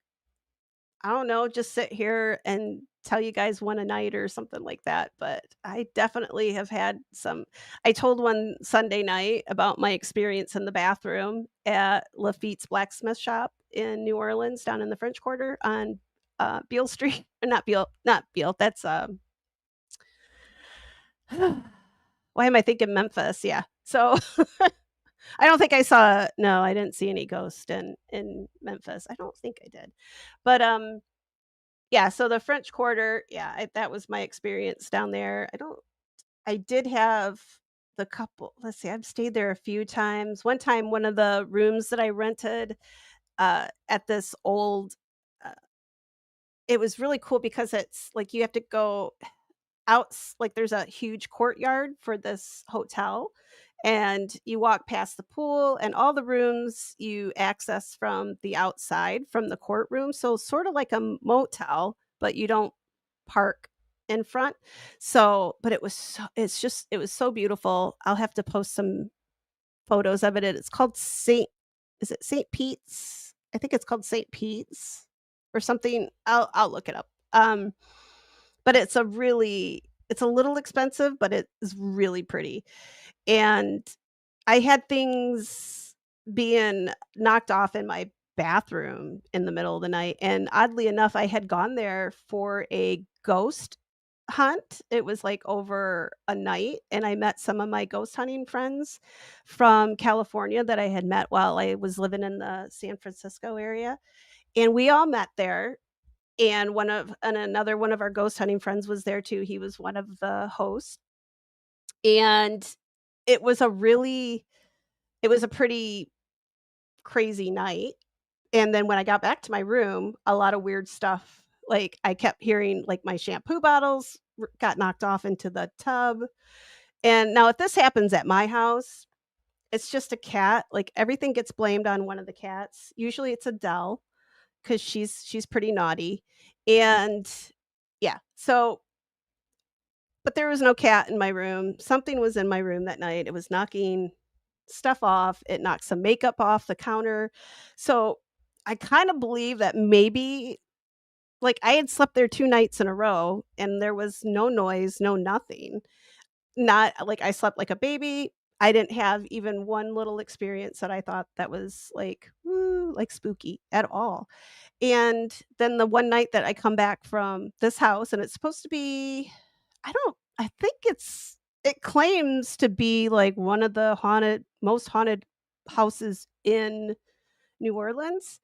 I don't know, just sit here and tell you guys one a night or something like that, but I definitely have had some I told one Sunday night about my experience in the bathroom at Lafitte's blacksmith shop in New Orleans, down in the French Quarter on, Beale Street not Beale, that's, why am I thinking Memphis? Yeah. So, I don't think I saw no, I didn't see any ghost in Memphis. I don't think I did. But, yeah, so the French Quarter, yeah, that was my experience down there. I did have the couple let's see, I've stayed there a few times. One time, one of the rooms that I rented, at this old, uh it was really cool because it's like you have to go like, there's a huge courtyard for this hotel, and you walk past the pool, and all the rooms you access from the outside, from the courtroom, so sorta like a motel, but you don't park in front. So but it was so beautiful. I'll have to post some photos of it. It's called Saint is it Saint Pete's? I think it's called Saint Pete's or something. I'll look it up. But it's a little expensive, but it is really pretty. And I had things being knocked off in my bathroom in the middle of the night, and oddly enough, I had gone there for a ghost hunt. It was, like, over a night, and I met some of my ghost hunting friends from California that I had met while I was living in the San Francisco area, and we all met there, and another one of our ghost hunting friends was there too. He was one of the hosts, and it was a really it was a pretty crazy night, and then when I got back to my room, a lot of weird stuff, like, I kept hearing, like, my shampoo bottles got knocked off into the tub, and now if this happens at my house, it's just a cat, like, everything gets blamed on one of the cats. Usually it's Adele, 'cause she's pretty naughty, and yeah, so but there was no cat in my room. Something was in my room that night. It was knocking stuff off. It knocked some makeup off the counter. So I kind of believe that maybe like I had slept there 2 nights in a row and there was no noise, no nothing. Not like I slept like a baby. I didn't have even one little experience that I thought that was like, "Ooh," like spooky at all. And then the one night that I come back from this house and it's supposed to be I think it claims to be like one of the most haunted houses in New Orleans,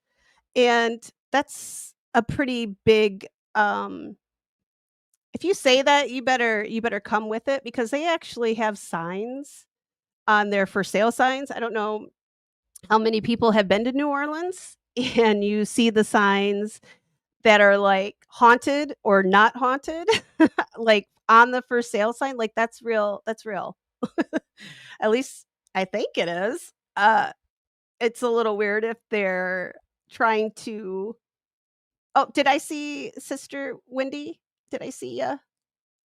and that's a pretty big, if you say that, you better come with it because they actually have signs on their for sale signs. I don't know how many people have been to New Orleans, and you see the signs that are, like, haunted or not haunted, like, on the for sale sign, like, that's real. At least I think it is. It's a little weird if they're trying to Oh, did I see Sister Wendy? Did I see ya?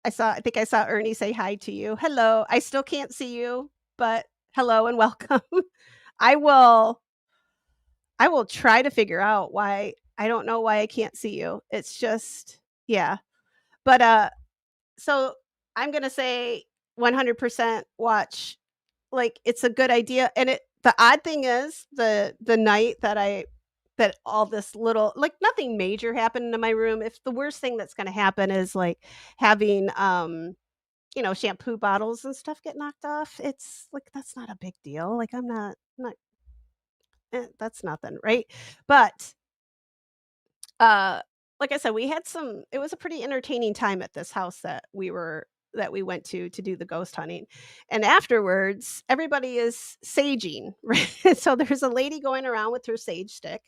I think I saw Ernie say hi to you. Hello. I still can't see you, but hello and welcome. I will I will try to figure out why I don't know why I can't see you. It's just yeah. But, so I'm gonna say 100% watch, like, it's a good idea, and the odd thing is the night that all this little like, nothing major happened in my room. If the worst thing that's gonna happen is, like, having, shampoo bottles and stuff get knocked off, it's like, that's not a big deal. Like, I'm not that's nothing, right? But, uh, like I said, we had some it was a pretty entertaining time at this house that we went to do the ghost hunting, and afterwards, everybody is saging, right? So there's a lady going around with her sage stick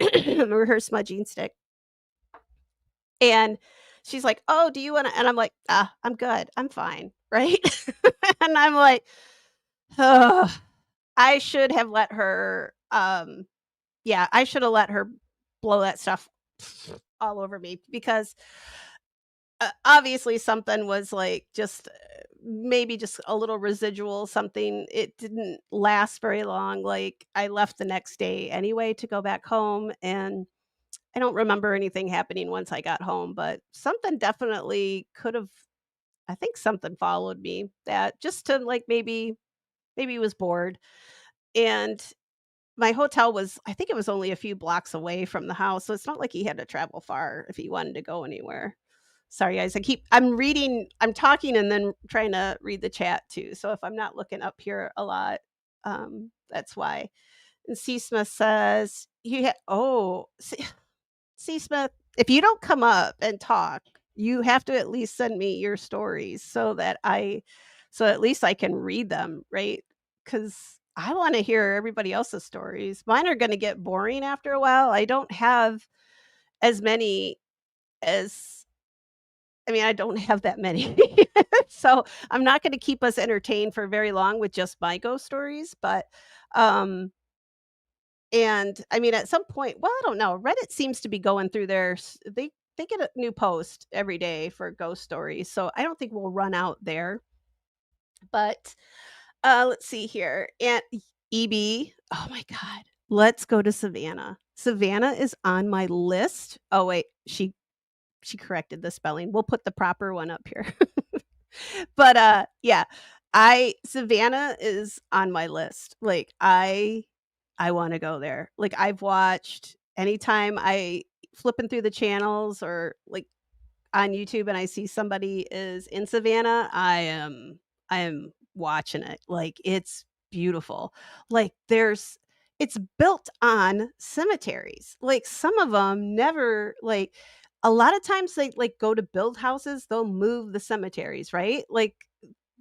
or her smudging stick, and she's like, "Oh, do you wanna" and I'm like, "Ah, I'm good. I'm fine." Right? And I'm like, "Ugh." I should have let her, yeah, I should have let her blow that stuff all over me because, obviously something was, like, just, maybe just a little residual something. It didn't last very long, like, I left the next day anyway to go back home, and I don't remember anything happening once I got home, but something definitely could've I think something followed me that just to, like, maybe was bored, and my hotel was I think it was only a few blocks away from the house, so it's not like he had to travel far if he wanted to go anywhere. Sorry, guys, I'm talking and then trying to read the chat too, so if I'm not looking up here a lot, that's why. And C. Smith says, C. Smith, if you don't come up and talk, you have to at least send me your stories so at least I can read them, right? Because I wanna hear everybody else's stories. Mine are gonna get boring after a while. I don't have as many as I mean, I don't have that many. So, I'm not gonna keep us entertained for very long with just my ghost stories, but, um and, I mean, at some point well, I don't know, Reddit seems to be going through they get a new post every day for ghost stories, so I don't think we'll run out there, but, let's see here, Aunt EB, oh my god, let's go to Savannah. Savannah is on my list. Oh, wait, she corrected the spelling. We'll put the proper one up here. But, yeah, I Savannah is on my list. Like, I wanna go there. Like, I've watched anytime I flipping through the channels or, like, on YouTube and I see somebody is in Savannah, I am watching it. Like, it's beautiful. Like, it's built on cemeteries. Like, some of them never like, a lot of times they, like, go to build houses, they'll move the cemeteries, right? Like,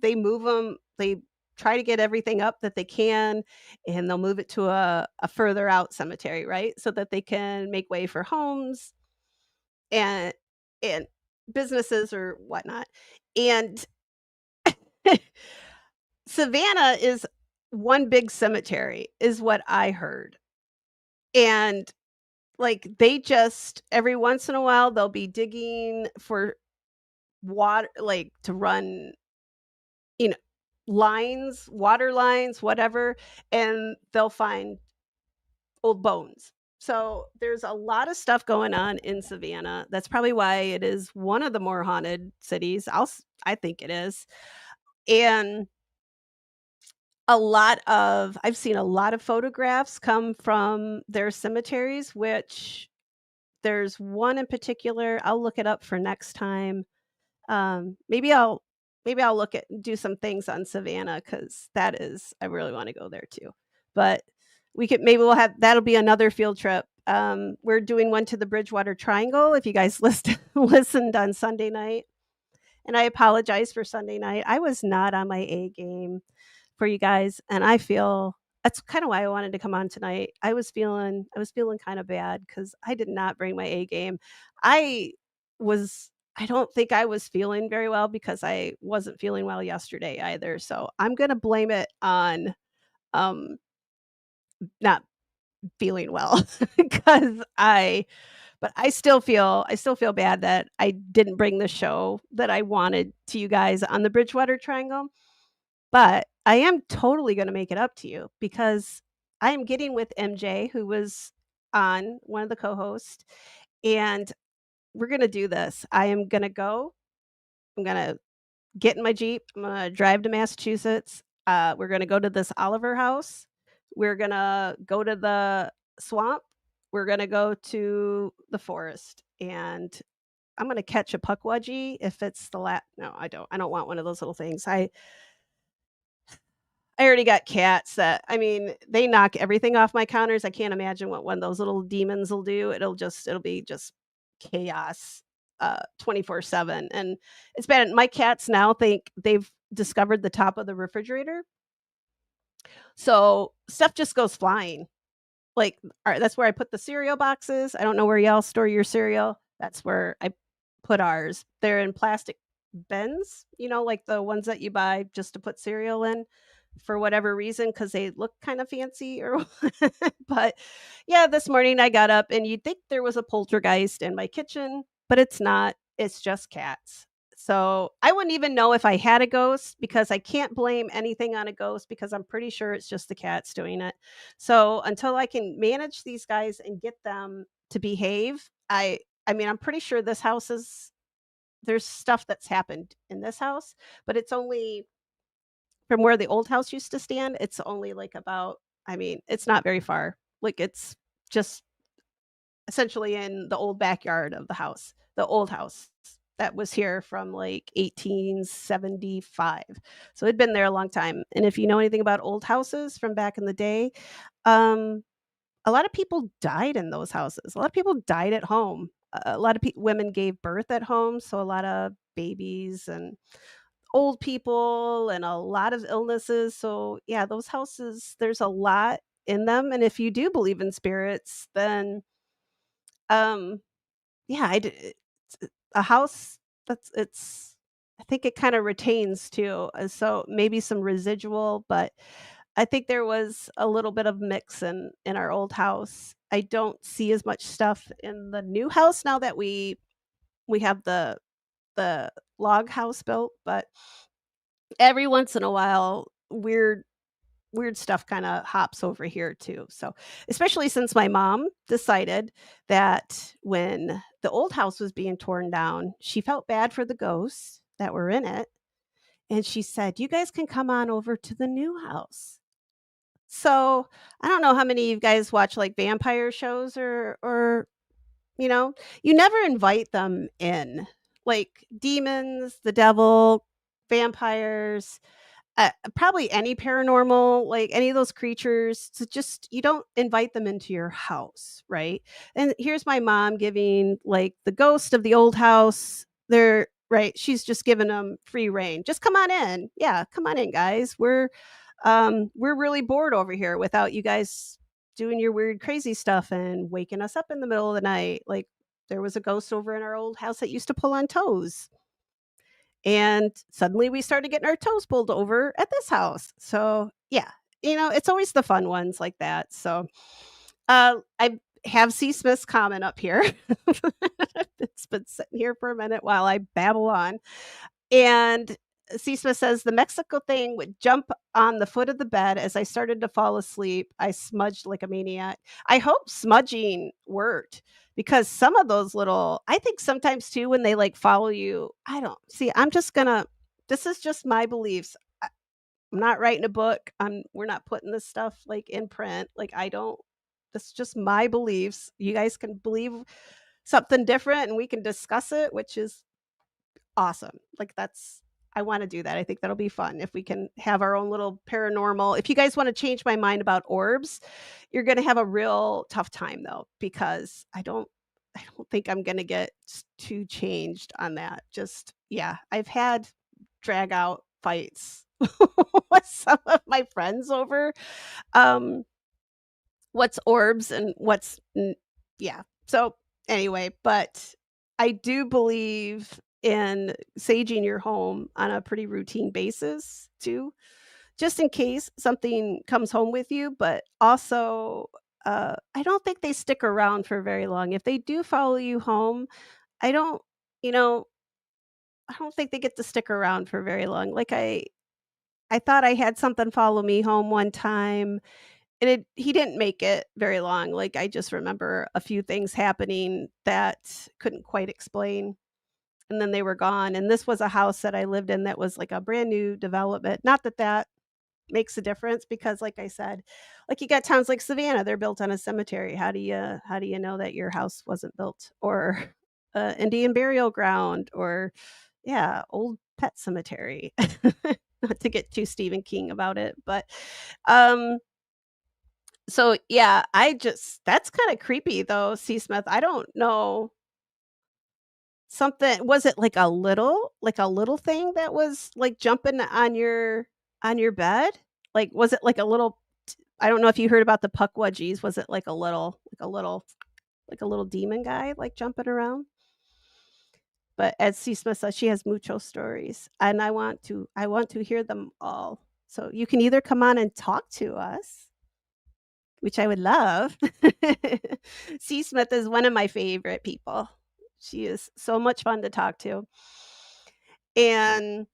they move them. They try to get everything up that they can, and they'll move it to a further out cemetery, right? So that they can make way for homes and and businesses or whatnot. And Savannah is one big cemetery, is what I heard. And like they just every once in a while they'll be digging for water, like to run, you know, lines, water lines, whatever, and they'll find old bones. So there's a lot of stuff going on in Savannah. That's probably why it is one of the more haunted cities. I think it is. And I've seen a lot of photographs come from their cemeteries, which there's one in particular. I'll look it up for next time. Maybe I'll look at do some things on Savannah because that is I really want to go there too. But maybe we'll have that'll be another field trip. We're doing one to the Bridgewater Triangle. If you guys listened on Sunday night, and I apologize for Sunday night. I was not on my A game for you guys, and I feel that's kind of why I wanted to come on tonight. I was feeling kind of bad because I did not bring my A game. I I don't think I was feeling very well because I wasn't feeling well yesterday either. So I'm gonna blame it on um not feeling well because I But I still feel bad that I didn't bring the show that I wanted to you guys on the Bridgewater Triangle, but I am totally gonna make it up to you because I am getting with MJ, who was on one of the co-hosts, and we're gonna do this. I am gonna go. I'm gonna get in my Jeep. I'm gonna drive to Massachusetts. We're gonna go to this Oliver House. We're gonna go to the swamp. We're gonna go to the forest, and I'm gonna catch a puckwudgie if it's the no, I don't. I don't want one of those little things. I already got cats that I mean, they knock everything off my counters. I can't imagine what one of those little demons will do. It'll be just chaos 24/7. And it's bad. My cats now think they've discovered the top of the refrigerator. So stuff just goes flying. Like, alright, that's where I put the cereal boxes. I don't know where y'all store your cereal. That's where I put ours. They're in plastic bins, like the ones that you buy just to put cereal in for whatever reason because they look kind of fancy or but yeah, this morning I got up and you'd think there was a poltergeist in my kitchen, but it's not. It's just cats. So I wouldn't even know if I had a ghost because I can't blame anything on a ghost because I'm pretty sure it's just the cats doing it. So until I can manage these guys and get them to behave, I mean, I'm pretty sure this house is there's stuff that's happened in this house, but it's only from where the old house used to stand, it's only like about I mean, it's not very far. Like it's just essentially in the old backyard of the house, the old house that was here from like 1875. So it'd been there a long time. And if you know anything about old houses from back in the day, um, a lot of people died in those houses. A lot of people died at home. A lot of women gave birth at home, so a lot of babies and old people and a lot of illnesses. So yeah, those houses, there's a lot in them. And if you do believe in spirits, then um yeah, it's a house that's it's I think it kind of retains too. So maybe some residual, but I think there was a little bit of mix in our old house. I don't see as much stuff in the new house now that we have the log house built, but every once in a while weird stuff kind of hops over here too. So, especially since my mom decided that when the old house was being torn down, she felt bad for the ghosts that were in it. And she said, "You guys can come on over to the new house." So, I don't know how many of you guys watch like vampire shows or you never invite them in. Like demons, the devil, vampires, probably any paranormal, like any of those creatures, so just you don't invite them into your house, right? And here's my mom giving like the ghost of the old house. They're right. She's just giving them free reign. Just come on in. Yeah, come on in, guys. We're really bored over here without you guys doing your weird, crazy stuff and waking us up in the middle of the night. Like there was a ghost over in our old house that used to pull on toes and suddenly we started getting our toes pulled over at this house. So, yeah, it's always the fun ones like that. So, I have C. Smith's comment up here. It's been sitting here for a minute while I babble on. And C. Smith says the Mexico thing would jump on the foot of the bed as I started to fall asleep. I smudged like a maniac. I hope smudging worked because some of those little, I think sometimes too, when they like follow you, I don't see, I'm just gonna, this is just my beliefs. I'm not writing a book. We're not putting this stuff like in print. Like I don't, this is just my beliefs. You guys can believe something different and we can discuss it, which is awesome. Like that's I want to do that. I think that'll be fun if we can have our own little paranormal. If you guys want to change my mind about orbs, you're going to have a real tough time though because I don't think I'm going to get too changed on that. Just yeah, I've had drag out fights with some of my friends over um what's orbs and yeah. So anyway, but I do believe in saging your home on a pretty routine basis too, just in case something comes home with you, but also I don't think they stick around for very long. If they do follow you home, I don't you know, I don't think they get to stick around for very long. Like, I thought I had something follow me home one time, and he didn't make it very long. Like, I just remember a few things happening that couldn't quite explain, and then they were gone, and this was a house that I lived in that was, like, a brand new development. Not that that makes a difference because, like I said, like, you got towns like Savannah, they're built on a cemetery. How do you know that your house wasn't built? Or, Indian burial ground, or yeah, old pet cemetery. Not to get too Stephen King about it, but, um, so, yeah, I just that's kinda creepy though, C. Smith. I don't know. Something was it like a little thing that was, like, jumping on your bed? Like, was it like a little I don't know if you heard about the Puckwudgies. Was it like a little demon guy, like, jumping around? But as C. Smith says, she has mucho stories, and I want to hear them all. So you can either come on and talk to us, which I would love. C. Smith is one of my favorite people. She is so much fun to talk to. And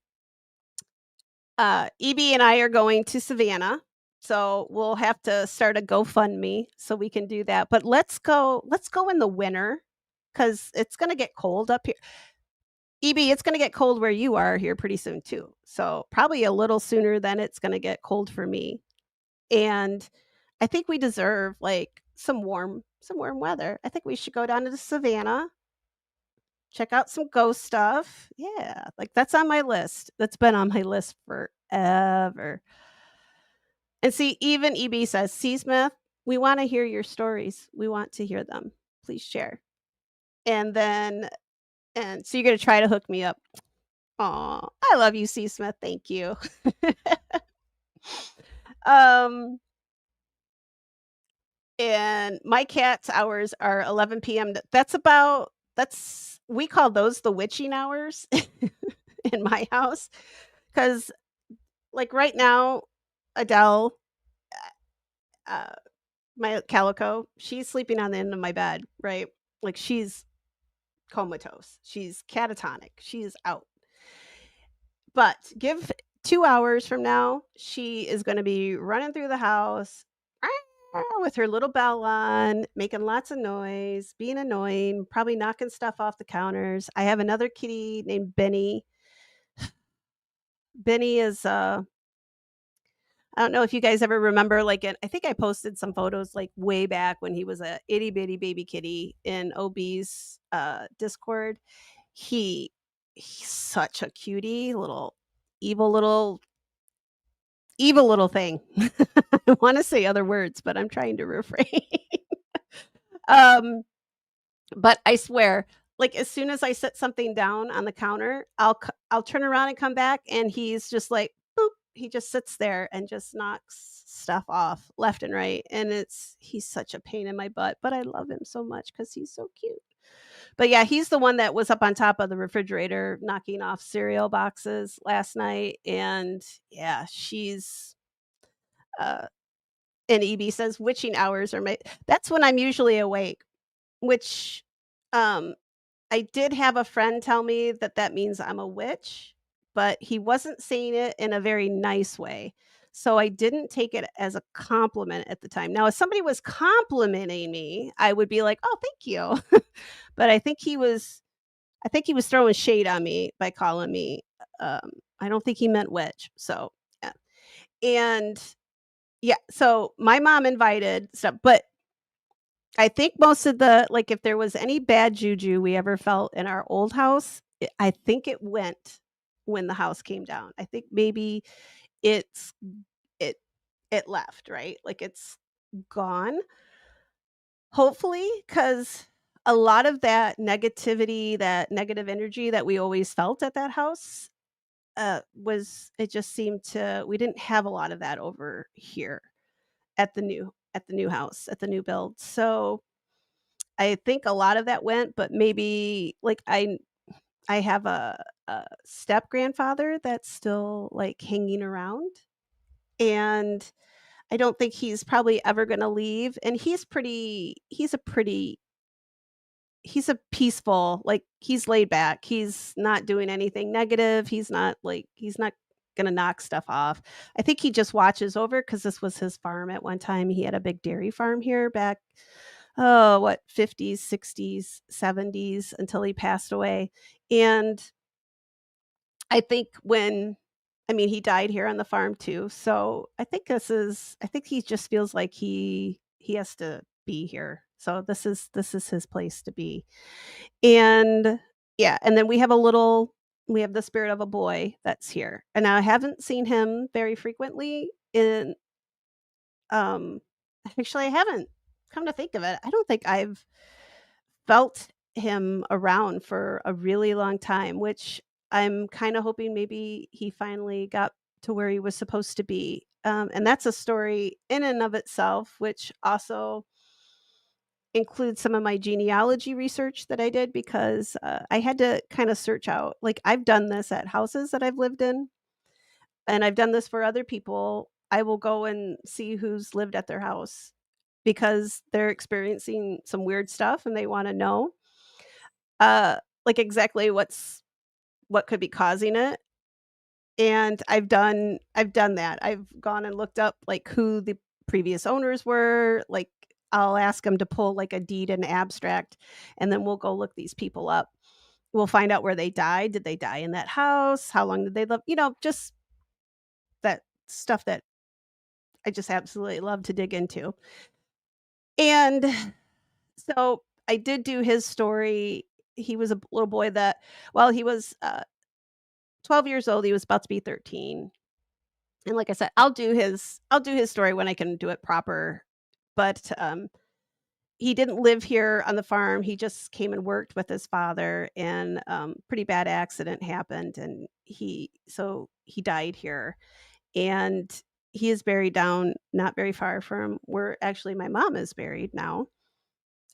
EB and I are going to Savannah, so we'll have to start a GoFundMe so we can do that. But let's go in the winter because it's gonna get cold up here. EB, it's gonna get cold where you are here pretty soon too. So probably a little sooner than it's gonna get cold for me. And I think we deserve like some warm weather. I think we should go down to the Savannah, check out some ghost stuff. Yeah, like that's on my list. That's been on my list forever. And see, even EB says, "See, Smith, we want to hear your stories. We want to hear them. Please share." And then, and so you're gonna try to hook me up. Aw, I love you, C. Smith. Thank you. um, and my cat's hours are 11 p.m. That's we call those the witching hours in my house because like right now, Adele, uh, my calico, she's sleeping on the end of my bed, right? Like she's comatose. She's catatonic. She's out. But give 2 hours from now, she is gonna be running through the house with her little bell on, making lots of noise, being annoying, probably knocking stuff off the counters. I have another kitty named Benny. Benny is, I don't know if you guys ever remember, like, I think I posted some photos, like, way back when he was a itty bitty baby kitty in OB's, Discord. He he's such a cutie, little evil little evil little thing. I wanna say other words, but I'm trying to refrain. Um, but I swear, like, as soon as I set something down on the counter, I'll turn around and come back, and he's just like, "Boop." He just sits there and just knocks stuff off left and right, and he's such a pain in my butt, but I love him so much because he's so cute. But yeah, he's the one that was up on top of the refrigerator knocking off cereal boxes last night, and yeah, uh and EB says witching hours are my that's when I'm usually awake, which, um, I did have a friend tell me that that means I'm a witch, but he wasn't saying it in a very nice way. So I didn't take it as a compliment at the time. Now, if somebody was complimenting me, I would be like, "Oh, thank you." But I think he was throwing shade on me by calling me, um, I don't think he meant witch. So, yeah. And yeah, so my mom invited stuff, but I think most of the like, if there was any bad juju we ever felt in our old house, I think it went when the house came down. I think maybe it's it it left, right? Like, it's gone, hopefully, because a lot of that negativity, that negative energy that we always felt at that house, was it just seemed to we didn't have a lot of that over here at the new house, at the new build. So I think a lot of that went, but maybe like I have a step grandfather that's still like hanging around, and I don't think he's probably ever gonna leave, and he's a peaceful, like, he's laid back. He's not doing anything negative. He's not gonna knock stuff off. I think he just watches over because this was his farm at one time. He had a big dairy farm here back, oh, what, 50s, 60s, 70s until he passed away, and I think when I mean, he died here on the farm too, so I think he just feels like he has to be here. So this is his place to be. And yeah, and then we have the spirit of a boy that's here. And I haven't seen him very frequently in um actually I haven't, come to think of it. I don't think I've felt him around for a really long time, which I'm kind of hoping maybe he finally got to where he was supposed to be. And that's a story in and of itself, which also includes some of my genealogy research that I did because I had to kind of search out. Like, I've done this at houses that I've lived in, and I've done this for other people. I will go and see who's lived at their house because they're experiencing some weird stuff and they want to know uh like exactly what could be causing it. And I've done that. I've gone and looked up, like, who the previous owners were, like, I'll ask them to pull, like, a deed and abstract, and then we'll go look these people up. We'll find out where they died. Did they die in that house? How long did they live? Just that stuff that I just absolutely love to dig into. And so I did do his story. He was a little boy that, well, he was 12 years old. He was about to be 13. And like I said, I'll do his story when I can do it proper. But he didn't live here on the farm. He just came and worked with his father, and pretty bad accident happened, and he died here. And he is buried down not very far from where actually my mom is buried now.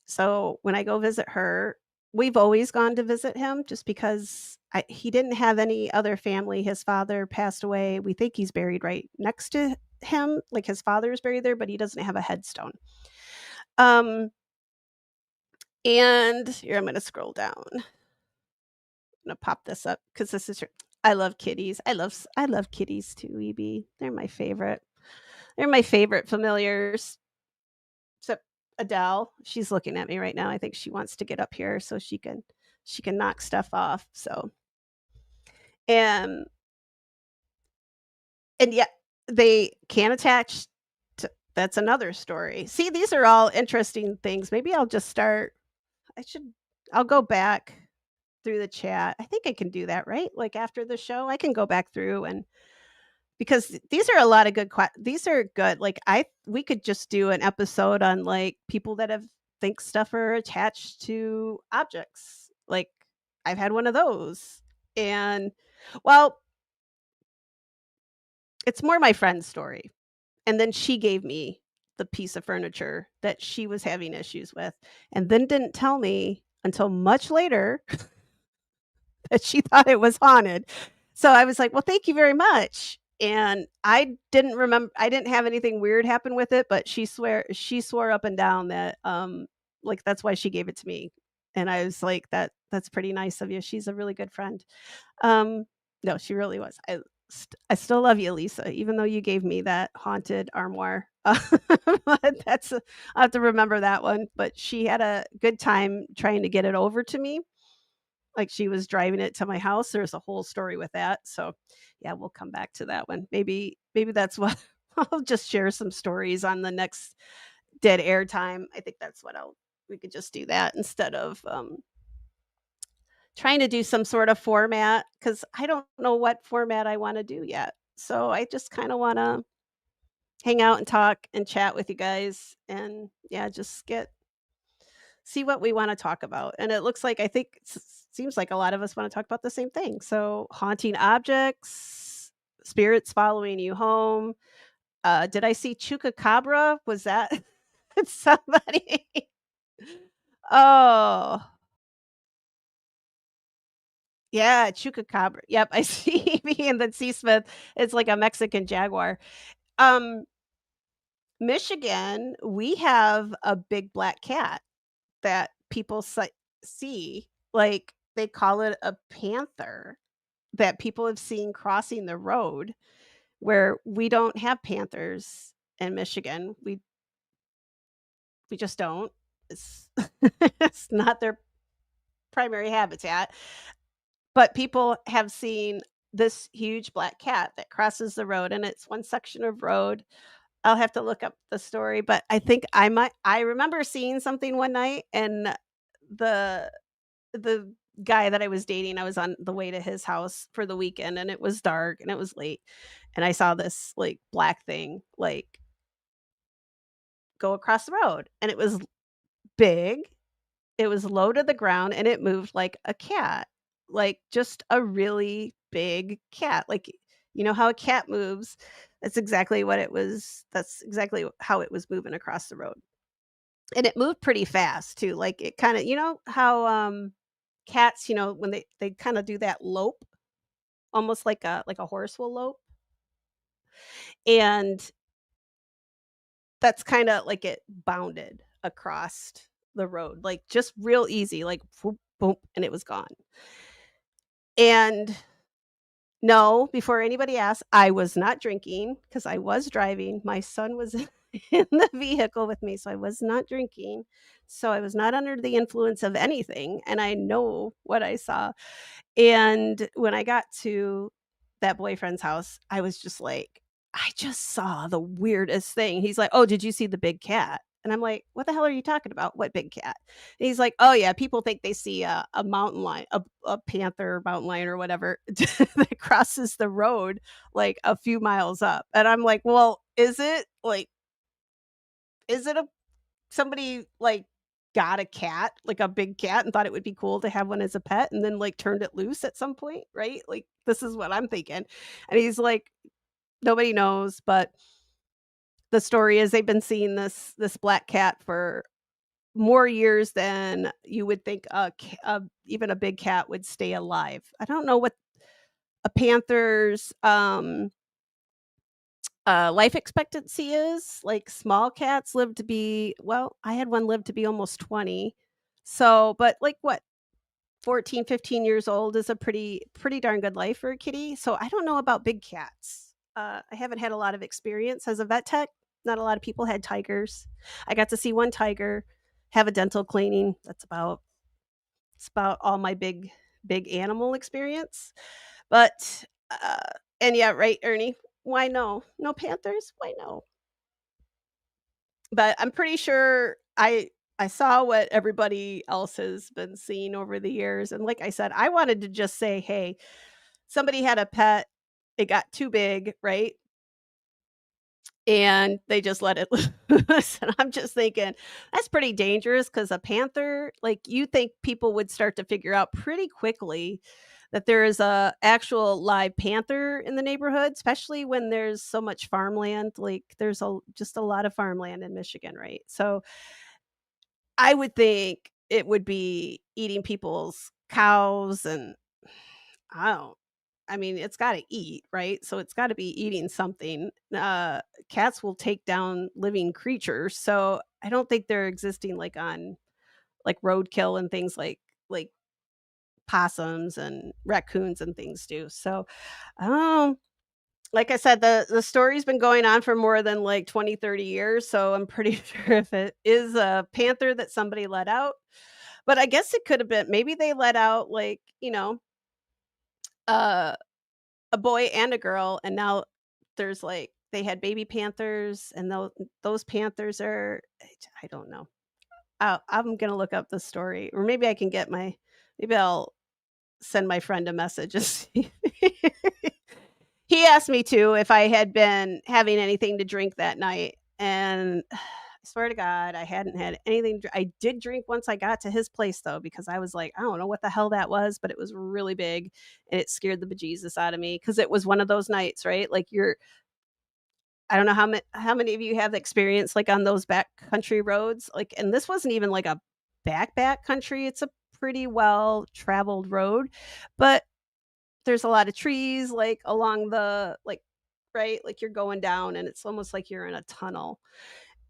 So when I go visit her, we've always gone to visit him just because he didn't have any other family. His father passed away. We think he's buried right next to him, like his father is buried there, but he doesn't have a headstone. Um, and here I'm going to scroll down. I'm going to pop this up because this is. I love kitties. I love kitties too. EB, they're my favorite. They're my favorite familiars. Except Adele, she's looking at me right now. I think she wants to get up here so she can knock stuff off. So and and yeah, they can attach to, that's another story. See, these are all interesting things. Maybe I'll just start I should I'll go back through the chat. I think I can do that, right? Like after the show, I can go back through and because these are a lot of these are good. Like we could just do an episode on like people that have think stuff are attached to objects. Like I've had one of those. And well, it's more my friend's story. And then she gave me the piece of furniture that she was having issues with and then didn't tell me until much later that she thought it was haunted. So I was like, "Well, thank you very much." And I didn't have anything weird happen with it, but she swore up and down that like that's why she gave it to me. And I was like, that's pretty nice of you. She's a really good friend. Um no, she really was. I still love you, Lisa, even though you gave me that haunted armoire. But I have to remember that one. But she had a good time trying to get it over to me, like she was driving it to my house. There's a whole story with that. So yeah, we'll come back to that one. Maybe that's what I'll just share some stories on the next dead air time. I think that's what I'll we could just do that instead of trying to do some sort of format because I don't know what format I want to do yet. So I just kind of want to hang out and talk and chat with you guys and yeah, just get see what we want to talk about. And it looks like seems like a lot of us want to talk about the same thing. So haunting objects, spirits following you home. Did I see Chupacabra? Was that somebody? Oh, yeah, Chupacabra. Yep, I see me and then C Smith. It's like a Mexican jaguar. Um, Michigan, we have a big black cat that people see, like, they call it a panther that people have seen crossing the road, where we don't have panthers in Michigan. We just don't. It's it's not their primary habitat, but people have seen this huge black cat that crosses the road, and it's one section of road. I'll have to look up the story, but I remember seeing something one night, and the the guy that I was dating, I was on the way to his house for the weekend, and it was dark, and it was late, and I saw this, like, black thing, like, go across the road, and it was big, it was low to the ground, and it moved like a cat, like, just a really big cat, like, you know how a cat moves? That's exactly how it was moving across the road, and it moved pretty fast too, like, it kinda you know how, cats, when they kinda do that lope, almost like a horse will lope, and that's kinda like it bounded across the road, like, just real easy, like, "Whoop, boom," and it was gone. And no, before anybody asks, I was not drinking because I was driving. My son was in the vehicle with me, so I was not drinking. So I was not under the influence of anything, and I know what I saw. And when I got to that boyfriend's house, I was just like, "I just saw the weirdest thing." He's like, "Oh, did you see the big cat?" And I'm like, "What the hell are you talking about? What big cat?" And he's like, "Oh, yeah, people think they see a mountain lion, a panther, mountain lion, or whatever that crosses the road like a few miles up." And I'm like, "Well, is it a somebody like got a cat, like a big cat, and thought it would be cool to have one as a pet and then like turned it loose at some point, right? Like this is what I'm thinking." And he's like, "Nobody knows, but the story is they've been seeing this black cat for more years than you would think even a big cat would stay alive." I don't know what a panther's life expectancy is. Like small cats live to be, well, I had one live to be almost 20. So, but like what, 14, 15 years old is a pretty darn good life for a kitty. So I don't know about big cats. I haven't had a lot of experience as a vet tech. Not a lot of people had tigers. I got to see one tiger, have a dental cleaning. It's about all my big animal experience. But and yeah, right, Ernie. Why no? No panthers? Why no? But I'm pretty sure I saw what everybody else has been seeing over the years, and like I said, I wanted to just say, "Hey, somebody had a pet, it got too big, right? And they just let it loose." And I'm just thinking, that's pretty dangerous because a panther, like, you think people would start to figure out pretty quickly that there is a actual live panther in the neighborhood, especially when there's so much farmland, like, there's just a lot of farmland in Michigan, right? So, I would think it would be eating people's cows and I don't I mean, it's gotta eat, right? So it's gotta be eating something. Cats will take down living creatures, so I don't think they're existing, like, on, like, roadkill and things like possums and raccoons and things do. So, um, like I said, the story's been going on for more than, like, 20, 30 years, so I'm pretty sure if it is a panther that somebody let out, but I guess it could have been maybe they let out, like, uh a boy and a girl, and now there's, like they had baby panthers, and those panthers are I don't know. I'm gonna look up the story, or maybe I can get my maybe I'll send my friend a message and see. He asked me to if I had been having anything to drink that night, and I swear to God, I hadn't had anything I did drink once I got to his place, though, because I was like, "I don't know what the hell that was, but it was really big, and it scared the bejesus out of me because it was one of those nights, right? Like, I don't know how many of you have experience, like, on those backcountry roads, like and this wasn't even, like, a back country, it's a pretty well-traveled road, but there's a lot of trees, like, along the like right? Like you're going down and it's almost like you're in a tunnel.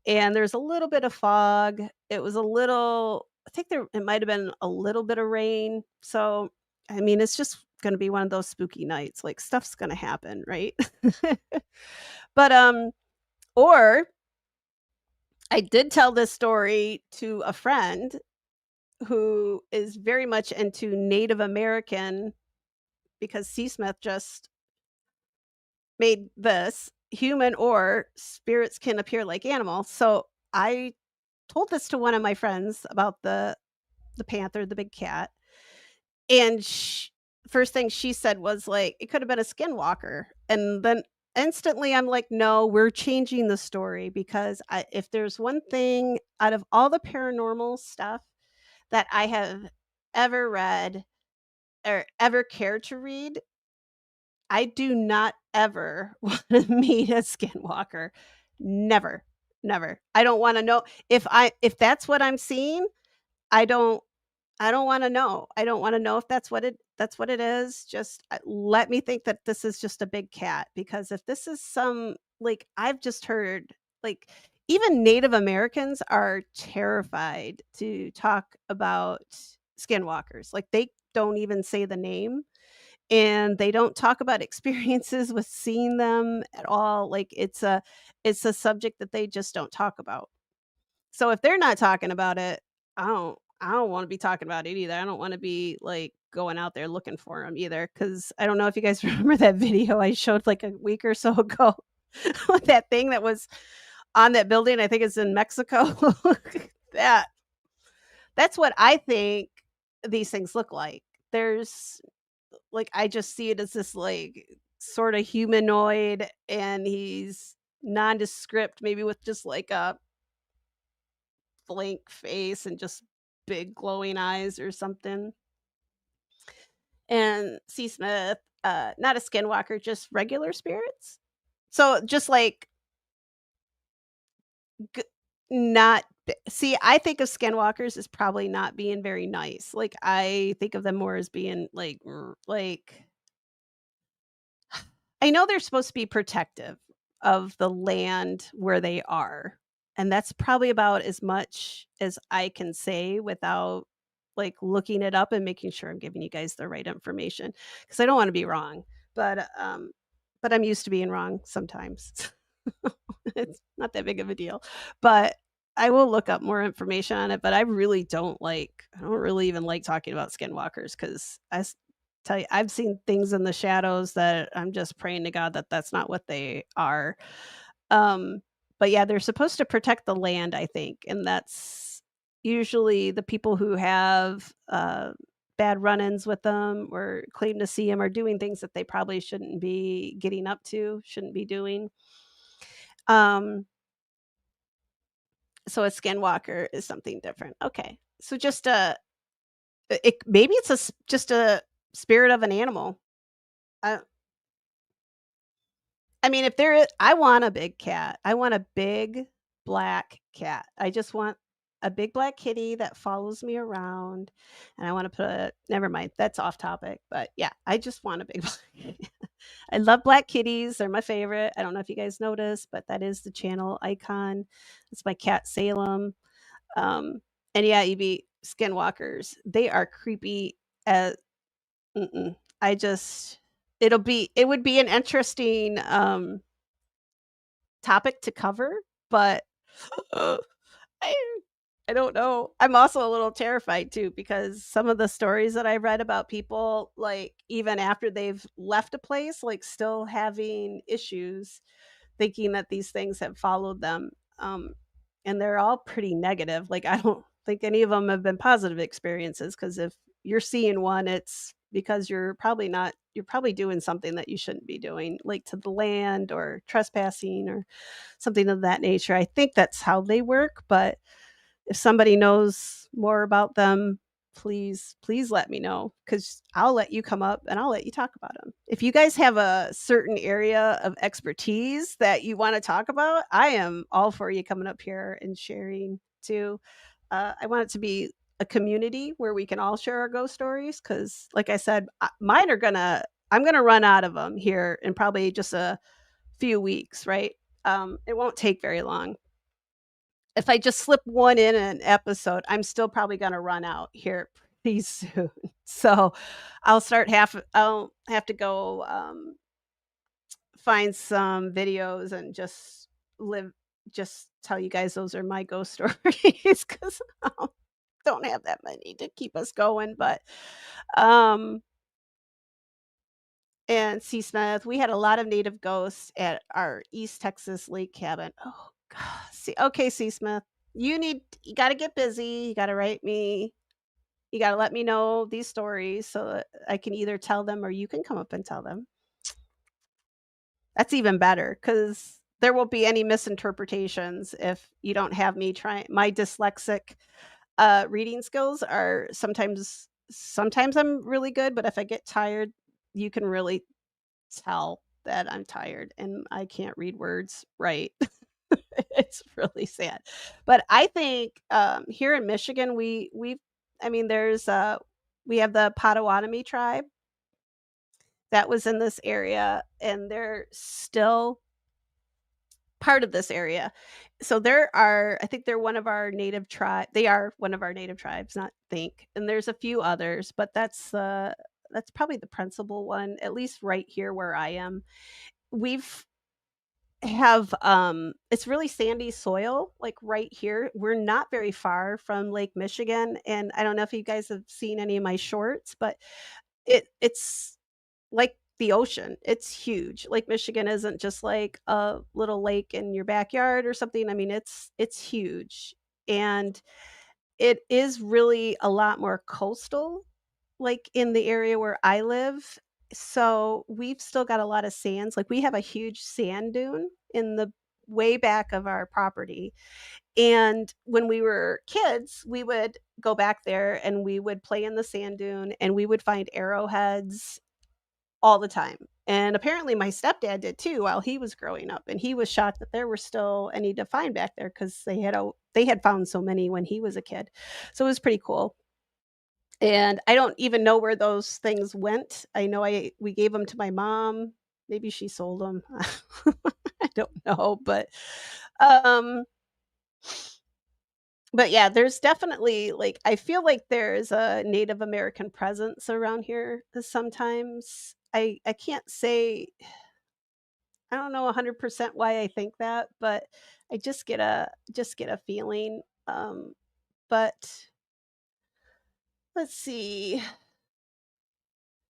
And there's a little bit of fog. It was a little I think there it might have been a little bit of rain. So, I mean, it's just gonna be one of those spooky nights. Like stuff's gonna happen, right? But or I did tell this story to a friend who is very much into Native American because C. Smith just made this human or spirits can appear like animals. So I told this to one of my friends about the panther, the big cat, and first thing she said was like, "It could have been a skinwalker." And then instantly I'm like, "No, we're changing the story because if there's one thing out of all the paranormal stuff that I have ever read or ever cared to read, I do not ever want to meet a skinwalker. Never, never. I don't want to know if that's what I'm seeing. I don't I don't wanna know. I don't wanna know if that's what it is. Just, let me think that this is just a big cat, because if this is some like, I've just heard, like, even Native Americans are terrified to talk about skinwalkers. Like, they don't even say the name, and they don't talk about experiences with seeing them at all. Like, it's a subject that they just don't talk about. So if they're not talking about it, I don't wanna be talking about it either. I don't wanna be, like, going out there looking for them either. Because I don't know if you guys remember that video I showed, like, a week or so ago with that thing that was on that building, I think it's in Mexico. That that's what I think these things look like. There's like, I just see it as this, like, sorta humanoid, and he's nondescript, maybe with just, like, a blank face and just big glowing eyes or something. And C. Smith, not a skinwalker, just regular spirits. So just like g- not see, I think of skinwalkers as probably not being very nice. Like I think of them more as being like like I know they're supposed to be protective of the land where they are. And that's probably about as much as I can say without like looking it up and making sure I'm giving you guys the right information because I don't want to be wrong. But I'm used to being wrong sometimes. It's not that big of a deal. But I will look up more information on it, but I don't really even like talking about skinwalkers cuz tell you I've seen things in the shadows that I'm just praying to God that that's not what they are. Um but yeah, they're supposed to protect the land, I think, and that's usually the people who have bad run-ins with them or claim to see them are doing things that they probably shouldn't be getting up to, shouldn't be doing. Um So a skinwalker is something different. Okay. So just maybe it's just a spirit of an animal. I I mean, if there is, I want a big cat. I want a big black cat. I just want a big black kitty that follows me around, and I want to never mind, that's off topic, but yeah, I just want a big black I love black kitties. They're my favorite. I don't know if you guys noticed, but that is the channel icon. It's my cat Salem. Um, and yeah, EB skinwalkers, they are creepy as mm-mm. I just it would be an interesting topic to cover, but I I don't know. I'm also a little terrified too because some of the stories that I read about people like even after they've left a place like still having issues thinking that these things have followed them. And they're all pretty negative. Like, I don't think any of them have been positive experiences because if you're seeing one, it's because you're probably doing something that you shouldn't be doing, like to the land or trespassing or something of that nature. I think that's how they work. But if somebody knows more about them, please let me know because I'll let you come up and I'll let you talk about them. If you guys have a certain area of expertise that you want to talk about, I am all for you coming up here and sharing too. I want it to be a community where we can all share our ghost stories because, like I said, I'm gonna run out of them here in probably just a few weeks, right? It won't take very long. If I just slip one in an episode, I'm still probably gonna run out here pretty soon. So, I'll have to go, find some videos and live just tell you guys those are my ghost stories 'cause I don't have that many to keep us going, but, um and C. Smith, we had a lot of native ghosts at our East Texas lake cabin. Oh god, see okay, C. Smith, you gotta get busy, you gotta write me you gotta let me know these stories so that I can either tell them or you can come up and tell them. That's even better because there won't be any misinterpretations if you don't have me try my dyslexic, reading skills are sometimes I'm really good, but if I get tired, you can really tell that I'm tired and I can't read words right. It's really sad. But I think, here in Michigan, I mean, we have the Potawatomi tribe that was in this area, and they're still part of this area. So I think they're one of our they are one of our native tribes, not think, and there's a few others, but that's probably the principal one, at least right here where I am. We've have it's really sandy soil like right here. We're not very far from Lake Michigan, and I don't know if you guys have seen any of my shorts, but it's like the ocean. It's huge. Lake Michigan isn't just like a little lake in your backyard or something. I mean, it's huge. And it is really a lot more coastal, like, in the area where I live. So, we've still got a lot of sands, like, we have a huge sand dune in the way back of our property, and when we were kids, we would go back there and we would play in the sand dune, and we would find arrowheads all the time. And apparently my stepdad did too while he was growing up, and he was shocked that there were still any to find back there because they had found so many when he was a kid. So it was pretty cool. And I don't even know where those things went. I know I we gave them to my mom. Maybe she sold them. I don't know, um but yeah, there's definitely like I feel like there's a Native American presence around here sometimes. I can't say I don't know 100% why I think that, but I just get a feeling. But let's see.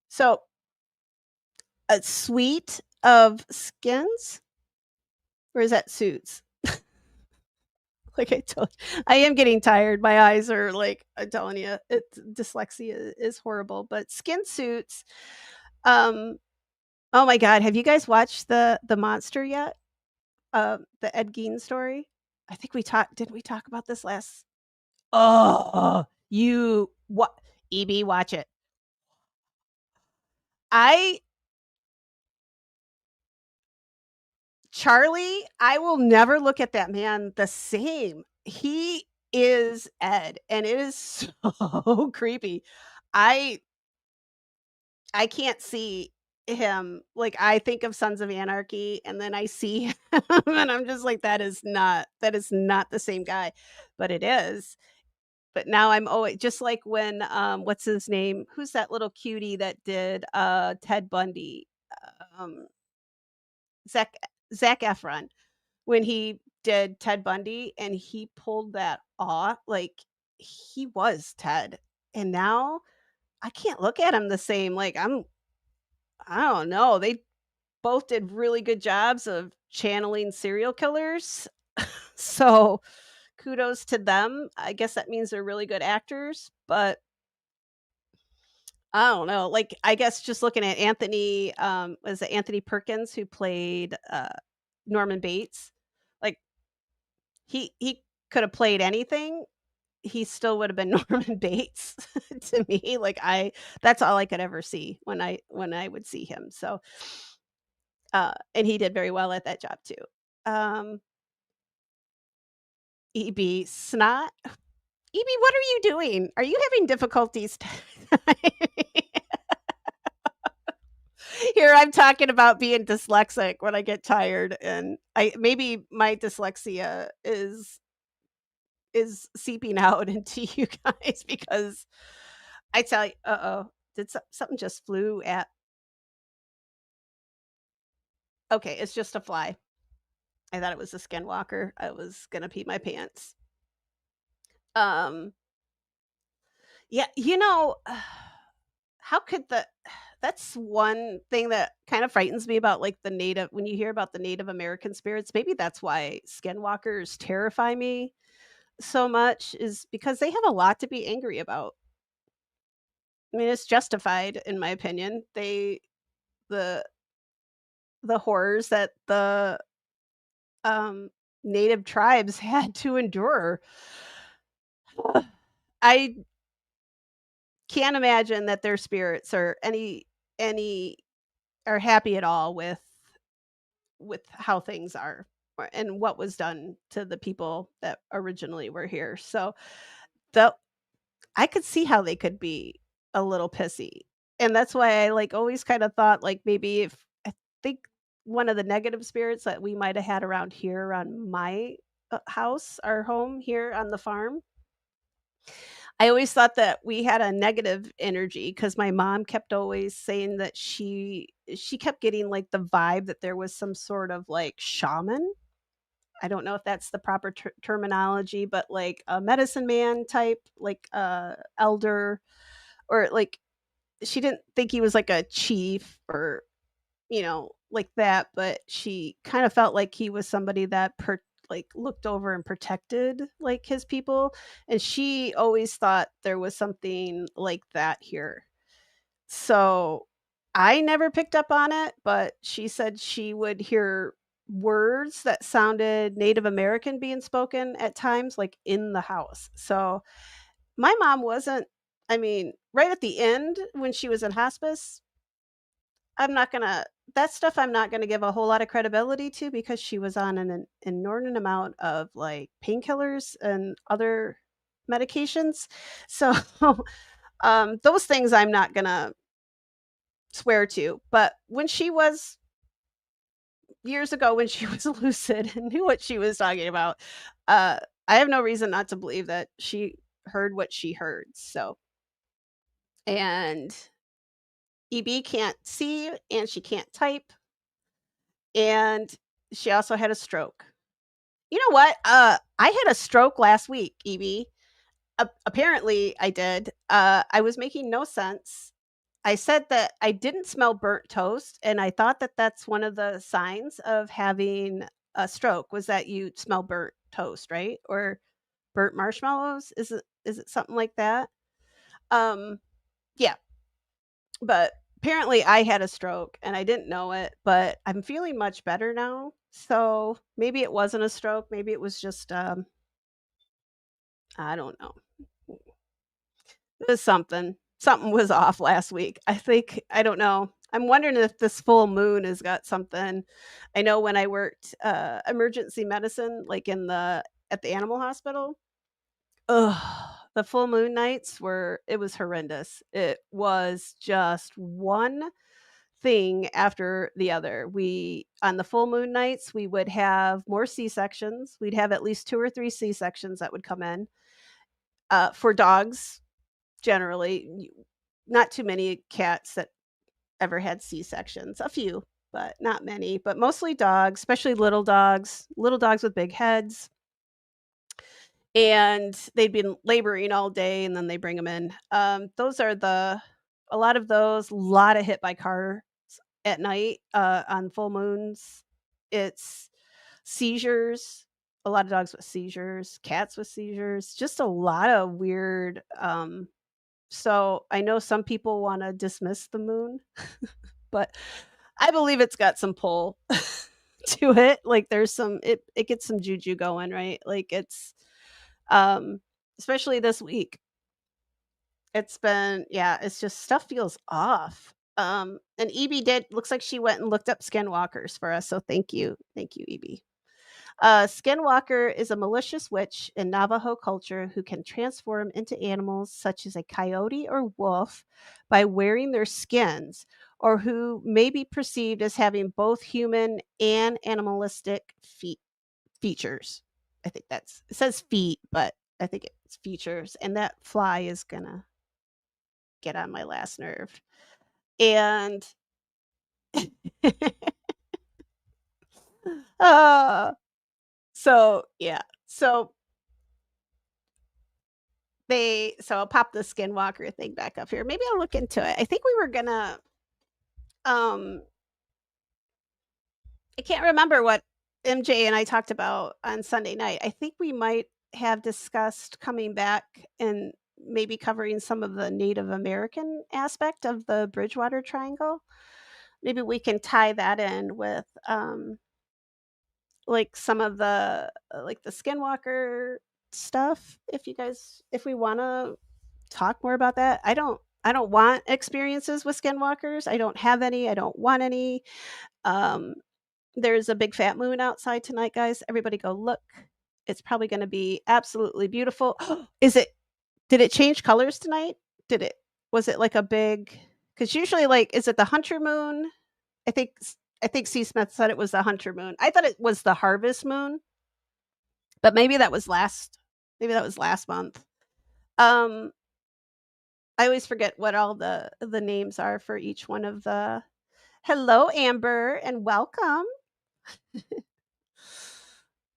So a suite of skins, or is that suits? Like I told I am getting tired. My eyes are like I'm telling you, dyslexia is horrible. But skin suits. Um, oh my god, have you guys watched the monster yet? The Ed Gein story? I think we talked didn't we talk about this last Oh, you what EB, watch it. I Charlie, I will never look at that man the same. He is Ed, and it is so creepy. I I can't see him. Like, I think of Sons of Anarchy, and then I see him, and I'm just like, that is not the same guy." But it is. But now I'm always just like when, what's his name? Who's that little cutie that did, Ted Bundy? Um, Zac Zac Efron. When he did Ted Bundy and he pulled that off, like, he was Ted. And now I can't look at him the same, like, I don't know, they both did really good jobs of channeling serial killers. So, kudos to them. I guess that means they're really good actors, but I don't know, like, I guess just looking at was it Anthony Perkins who played, Norman Bates? Like, he coulda played anything, he still would have been Norman Bates to me, like, I that's all I could ever see when I would see him, so, and he did very well at that job too. Um, EB, Snot? EB, what are you doing? Are you having difficulties? Here I'm talking about being dyslexic when I get tired, and I maybe my dyslexia is seeping out into you guys because I tell you, uh-oh, did something just flew at. Okay, it's just a fly. I thought it was a skinwalker. I was gonna pee my pants. Um, yeah, how could that's one thing that kind of frightens me about like the native when you hear about the Native American spirits, maybe that's why skinwalkers terrify me so much is because they have a lot to be angry about. I mean, it's justified in my opinion. The the horrors that the um native tribes had to endure. I can't imagine that their spirits or any are happy at all with how things are and what was done to the people that originally were here. So the I could see how they could be a little pissy. And that's why I like always kind of thought like maybe if I think one of the negative spirits that we might have had around here around my house, our home here on the farm. I always thought that we had a negative energy because my mom kept always saying that she kept getting like the vibe that there was some sort of like shaman. I don't know if that's the proper terminology, but like a medicine man type, like elder, or like she didn't think he was like a chief or like that, but she kind of felt like he was somebody that like looked over and protected like his people, and she always thought there was something like that here. So I never picked up on it, but she said she would hear words that sounded Native American being spoken at times, like in the house. So my mom wasn't, I mean, right at the end when she was in hospice, I'm not gonna, that stuff I'm not gonna give a whole lot of credibility to because she was on an inordinate amount of like painkillers and other medications. So those things I'm not gonna swear to. But when she was years ago, when she was lucid and knew what she was talking about, uh, I have no reason not to believe that she heard what she heard. So, and EB can't see and she can't type, and she also had a stroke. You know what? I had a stroke last week, EB. Apparently, I did. I was making no sense. I said that I didn't smell burnt toast, and I thought that that's one of the signs of having a stroke was that you smell burnt toast, right? Or burnt marshmallows? Is it something like that? Um, yeah, but apparently I had a stroke and I didn't know it, but I'm feeling much better now. So maybe it wasn't a stroke, maybe it was just I don't know. It was something. Something was off last week. I think I don't know. I'm wondering if this full moon has got something. I know when I worked emergency medicine, like in the at the animal hospital, the full moon nights were it was horrendous. It was just one thing after the other. We on the full moon nights, we would have more C-sections. We'd have at least 2 or 3 C-sections that would come in for dogs generally. Not too many cats that ever had C-sections. A few, but not many. But mostly dogs, especially little dogs with big heads. And they'd been laboring all day, and then they bring them in. Those are a lot of those, a lot of hit by cars at night on full moons. It's seizures, a lot of dogs with seizures, cats with seizures, just a lot of weird. So I know some people want to dismiss the moon, but I believe it's got some pull to it. Like there's it gets some juju going, right? Like it's um especially this week. It's been yeah, it's just stuff feels off. And EB did looks like she went and looked up skinwalkers for us. So thank you. Thank you, EB. A skinwalker is a malicious witch in Navajo culture who can transform into animals such as a coyote or wolf by wearing their skins, or who may be perceived as having both human and animalistic features. I think that's it says feet, but I think it's features. And that fly is gonna get on my last nerve. And uh, so yeah. So I'll pop the skinwalker thing back up here. Maybe I'll look into it. I think we were gonna um I can't remember what MJ and I talked about on Sunday night. I think we might have discussed coming back and maybe covering some of the Native American aspect of the Bridgewater Triangle. Maybe we can tie that in with like some of the like the skinwalker stuff if we want to talk more about that. I don't want experiences with skinwalkers. I don't have any. I don't want any. Um there's a big fat moon outside tonight, guys. Everybody go look. It's probably going to be absolutely beautiful. Is it did it change colors tonight? Did it was it like a big cuz usually like is it the hunter moon? I think I think C Smith said it was the hunter moon. I thought it was the harvest moon, but maybe that was last month. Um I always forget what all the names are for each one of the Hello Amber and welcome.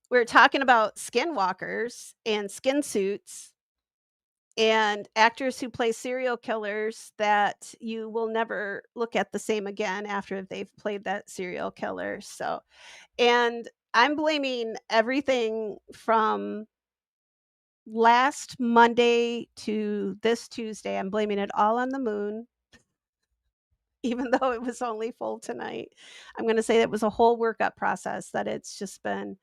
We're talking about skinwalkers and skin suits and actors who play serial killers that you will never look at the same again after they've played that serial killer. So, and I'm blaming everything from last Monday to this Tuesday. I'm blaming it all on the moon, even though it was only full tonight. I'm going to say it was a whole workup process that it's just been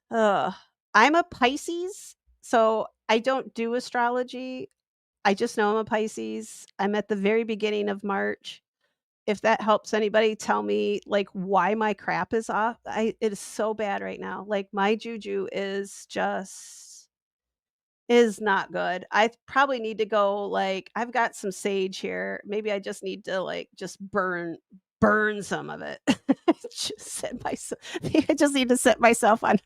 ugh. I'm a Pisces, so I don't do astrology. I just know I'm a Pisces. I'm at the very beginning of March. If that helps anybody tell me like why my crap is off. It is so bad right now. Like my juju is not good. I probably need to go like I've got some sage here. Maybe I just need to like just burn some of it. Just set myself maybe I just need to set myself on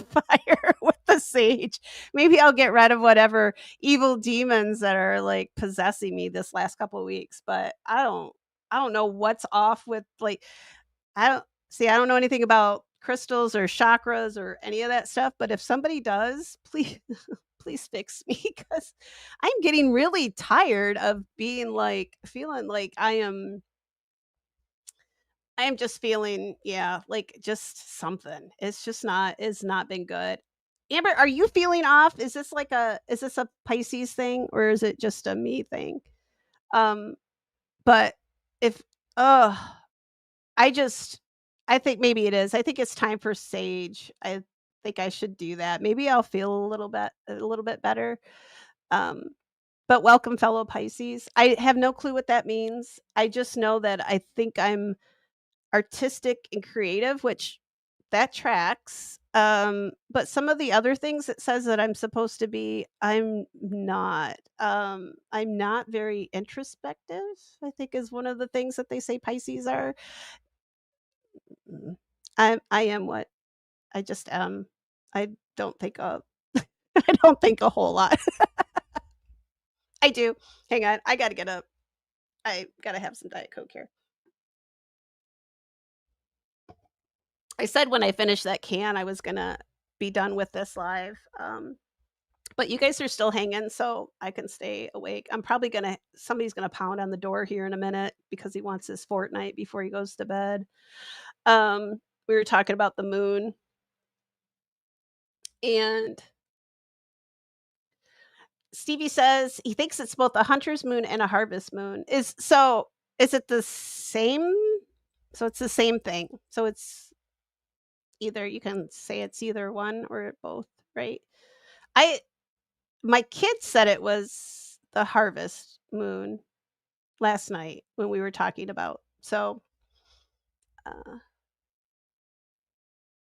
fire with the sage. Maybe I'll get rid of whatever evil demons that are like possessing me this last couple of weeks, but I don't know what's off with like I don't know anything about crystals or chakras or any of that stuff, but if somebody does, please please fix me cuz I'm getting really tired of being like feeling like I am just feeling, yeah, like just something. It's not been good. Amber, are you feeling off? Is this a Pisces thing or is it just a me thing? Um, but if oh, I just I think maybe it is. I think it's time for sage. I think I should do that. Maybe I'll feel a little bit better. Um, but welcome fellow Pisces. I have no clue what that means. I just know that I think I'm artistic and creative, which that tracks. But some of the other things it says that I'm supposed to be, I'm not. I'm not very introspective, I think is one of the things that they say Pisces are. Mm. I am what I just am. I don't think of I don't think a whole lot. I do. Hang on. I gotta get up. I gotta have some Diet Coke here. I said when I finished that can, I was gonna be done with this live. But you guys are still hanging, so I can stay awake. I'm probably gonna somebody's gonna pound on the door here in a minute because he wants his fortnight before he goes to bed. We were talking about the moon, and Stevie says he thinks it's both a hunter's moon and a harvest moon. Is it the same? So it's the same thing. So it's either you can say it's either one or both, right? I my kids said it was the harvest moon last night when we were talking about. So, uh,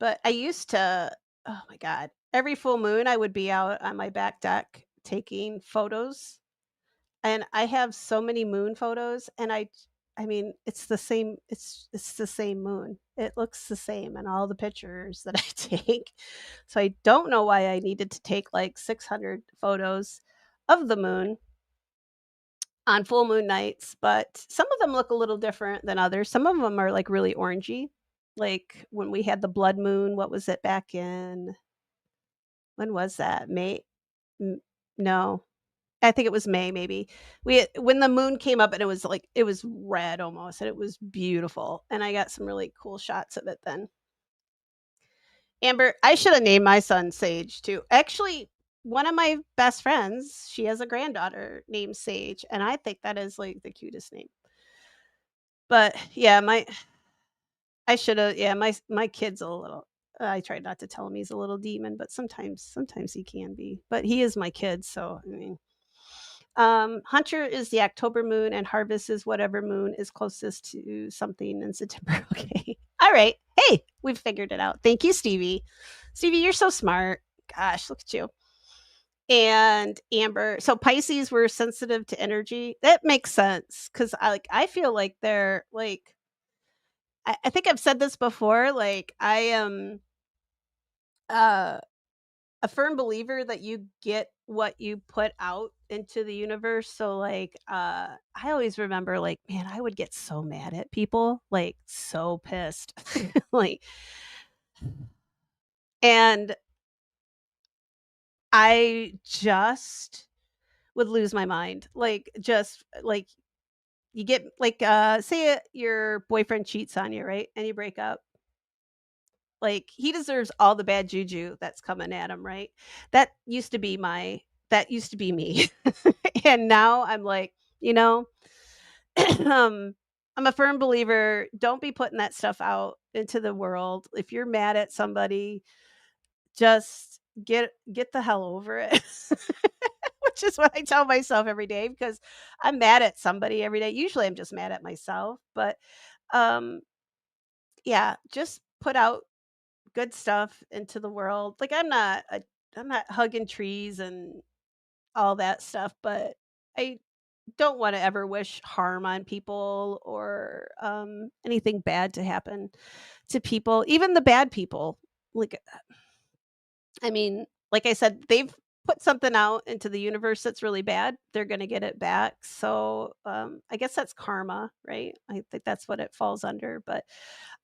But I used to, oh my god, every full moon, I would be out on my back deck taking photos, and I have so many moon photos, and I mean, it's the same moon. It looks the same in all the pictures that I take. So I don't know why I needed to take, like, 600 photos of the moon on full moon nights, but some of them look a little different than others. Some of them are, like, really orangey. Like, when we had the blood moon, what was it back in when was that? May? N no. I think it was May, maybe. When the moon came up and it was red almost, and it was beautiful, and I got some really cool shots of it then. Amber, I should have named my son Sage too. Actually, one of my best friends, she has a granddaughter named Sage, and I think that is, like, the cutest name. But, yeah, I shoulda yeah, my kid's a little I try not to tell him he's a little demon, but sometimes he can be. But he is my kid, so, I mean, Hunter is the October moon, and harvest is whatever moon is closest to something in September. Okay. All right. Hey, we've figured it out. Thank you, Stevie. Stevie, you're so smart. Gosh, look at you. And Amber, so Pisces were sensitive to energy. That makes sense because I feel like they're like I think I've said this before. Like I am uh a firm believer that you get what you put out into the universe. So like I always remember like, man, I would get so mad at people, like so pissed. like and I just would lose my mind. Like just like you get like say your boyfriend cheats on you, right? And you break up. Like, he deserves all the bad juju that's coming at him, right? That used to be my that used to be me. And now I'm like, you know, um, I'm a firm believer, don't be putting that stuff out into the world. If you're mad at somebody, just get the hell over it. Which is what I tell myself every day because I'm mad at somebody every day. Usually I'm just mad at myself, but um yeah, just put out good stuff into the world. Like I'm not hugging trees and all that stuff, but I don't want to ever wish harm on people or anything bad to happen to people, even the bad people. Like I mean, like I said, they've put something out into the universe that's really bad. They're going to get it back. So I guess that's karma, right? I think that's what it falls under. But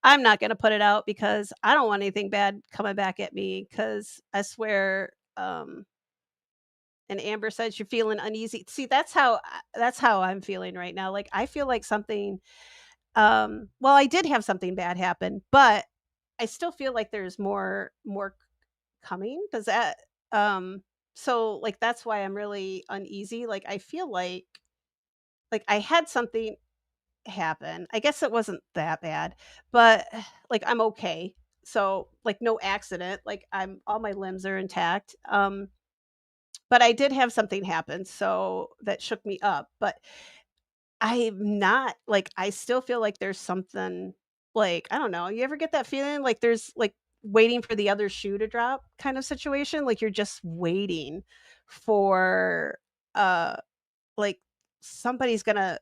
I'm not gonna put it out because I don't want anything bad coming back at me. Because I swear, and Amber says you're feeling uneasy. See, that's how I'm feeling right now. Like, I feel like something, well, I did have something bad happen, but I still feel like there's more coming. Does that, so, like, that's why I'm really uneasy. Like, I feel like I had something happen. I guess it wasn't that bad, but, like, I'm okay. So, like, no accident, like, I'm all my limbs are intact, but I did have something happen, so that shook me up, but I'm not like, I still feel like there's something, like, I don't know, you ever get that feeling like there's, like, waiting for the other shoe to drop kind of situation? Like, you're just waiting for, uh like, somebody's gonna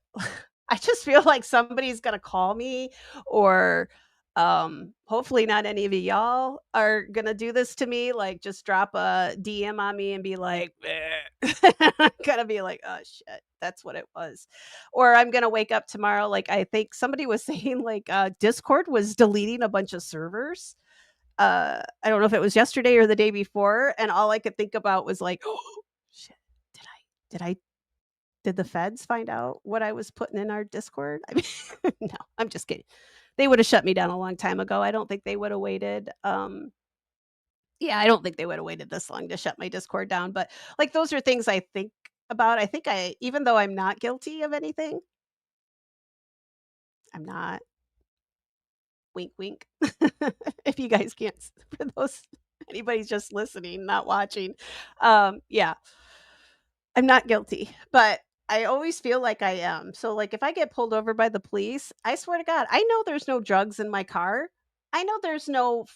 I just feel like somebody's gonna call me or, hopefully not any of y'all are gonna do this to me, like, just drop a DM on me and be like, I'm gonna be like, "Oh, shit, that's what it was." Or I'm gonna wake up tomorrow, like, I think somebody was saying, like, Discord was deleting a bunch of servers. I don't know if it was yesterday or the day before, and all I could think about was like, "Oh, shit, did I did the feds find out what I was putting in our Discord?" I mean, no, I'm just kidding. They would have shut me down a long time ago. I don't think they would have waited. Yeah, I don't think they would have waited this long to shut my Discord down. But like those are things I think about. I think even though I'm not guilty of anything, I'm not. Wink, wink. If you guys can't, for those anybody's just listening, not watching. Yeah, I'm not guilty, but I always feel like I am. So, like, if I get pulled over by the police, I swear to God, I know there's no drugs in my car. I know there's no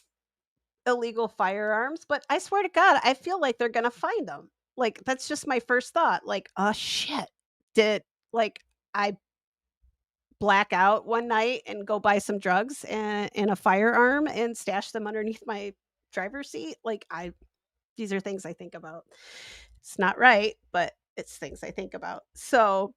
illegal firearms, but I swear to God, I feel like they're gonna find them. Like, that's just my first thought, like, "Oh, shit. Did, like, I black out one night and go buy some drugs and a firearm and stash them underneath my driver's seat?" Like, I these are things I think about. It's not right, but it's things I think about. So,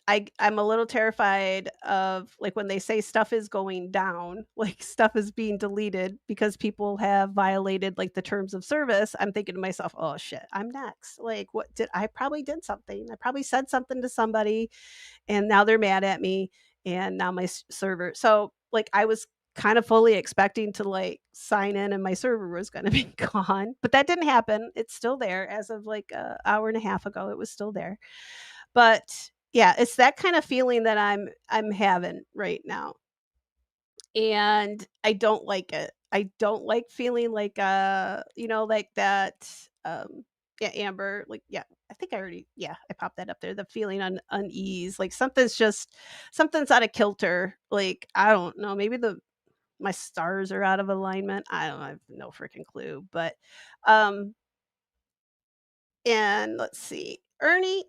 I'm a little terrified of, like, when they say stuff is going down, like, stuff is being deleted because people have violated, like, the terms of service. I'm thinking to myself, "Oh, shit, I'm next." Like, what did I probably did something. I probably said something to somebody, and now they're mad at me, and now my server like, I was kind of fully expecting to, like, sign in and my server was gonna be gone, but that didn't happen. It's still there as of, like, a hour and a half ago, it was still there. But, yeah, it's that kind of feeling that I'm having right now, and I don't like it. I don't like feeling like, like that, yeah, Amber, like, yeah, I think I already yeah, I popped that up there, the feeling unease, like, something's out of kilter, like, I don't know, maybe my stars are out of alignment, I don't know, I have no freaking clue, but, um, and let's see, Ernie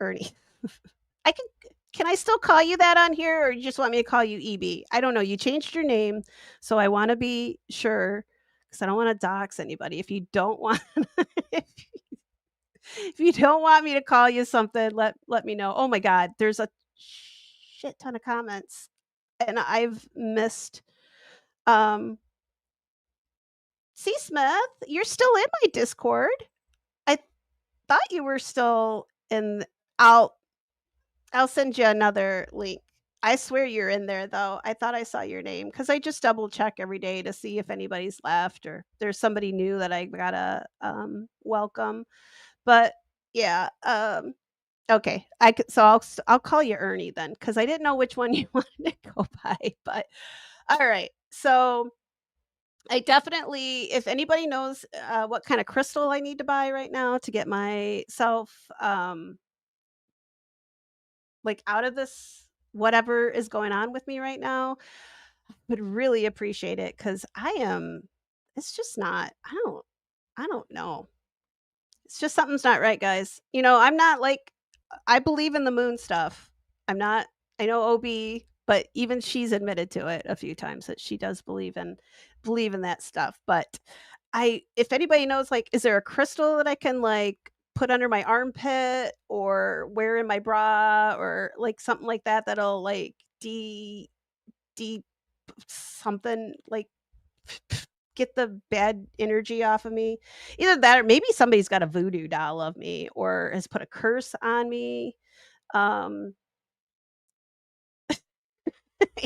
Ernie. I can I still call you that on here, or you just want me to call you EB? I don't know, you changed your name, so I wanna be sure, because I don't wanna dox anybody. If you don't want if if you don't want me to call you something, let me know. Oh my god, there's a shit ton of comments, and I've missed, um C. Smith, you're still in my Discord. I thought you were still in I'll I'll send you another link. I swear you're in there though. I thought I saw your name because I just double check every day to see if anybody's left or there's somebody new that I gotta welcome. But yeah, okay. So I'll call you Ernie then because I didn't know which one you wanted to go by. But all right. So I definitely, if anybody knows what kind of crystal I need to buy right now to get myself like out of this whatever is going on with me right now, would really appreciate it because it's just not, I don't know. It's just something's not right, guys. I'm not like, I believe in the moon stuff. I'm not, I know OB, but even she's admitted to it a few times that she does believe in that stuff. But if anybody knows, like, is there a crystal that I can like put under my armpit or wear in my bra or like something like that that'll like de something like get the bad energy off of me. Either that or maybe somebody's got a voodoo doll of me or has put a curse on me. Um,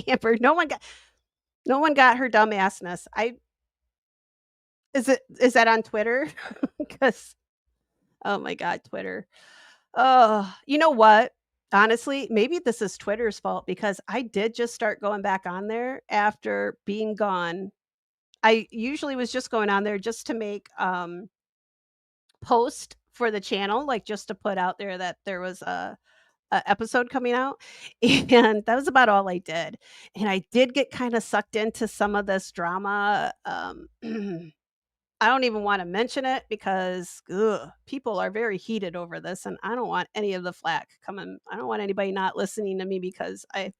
Amber, no one got her dumbassness. I is that on Twitter? Because oh my god, Twitter. Oh, you know what? Honestly, maybe this is Twitter's fault because I did just start going back on there after being gone. I usually was just going on there just to make post for the channel, like, just to put out there that there was a episode coming out, and that was about all I did, and I did get kinda sucked into some of this drama, I don't even wanna mention it because, ugh, people are very heated over this, and I don't want any of the flack coming I don't want anybody not listening to me because I'm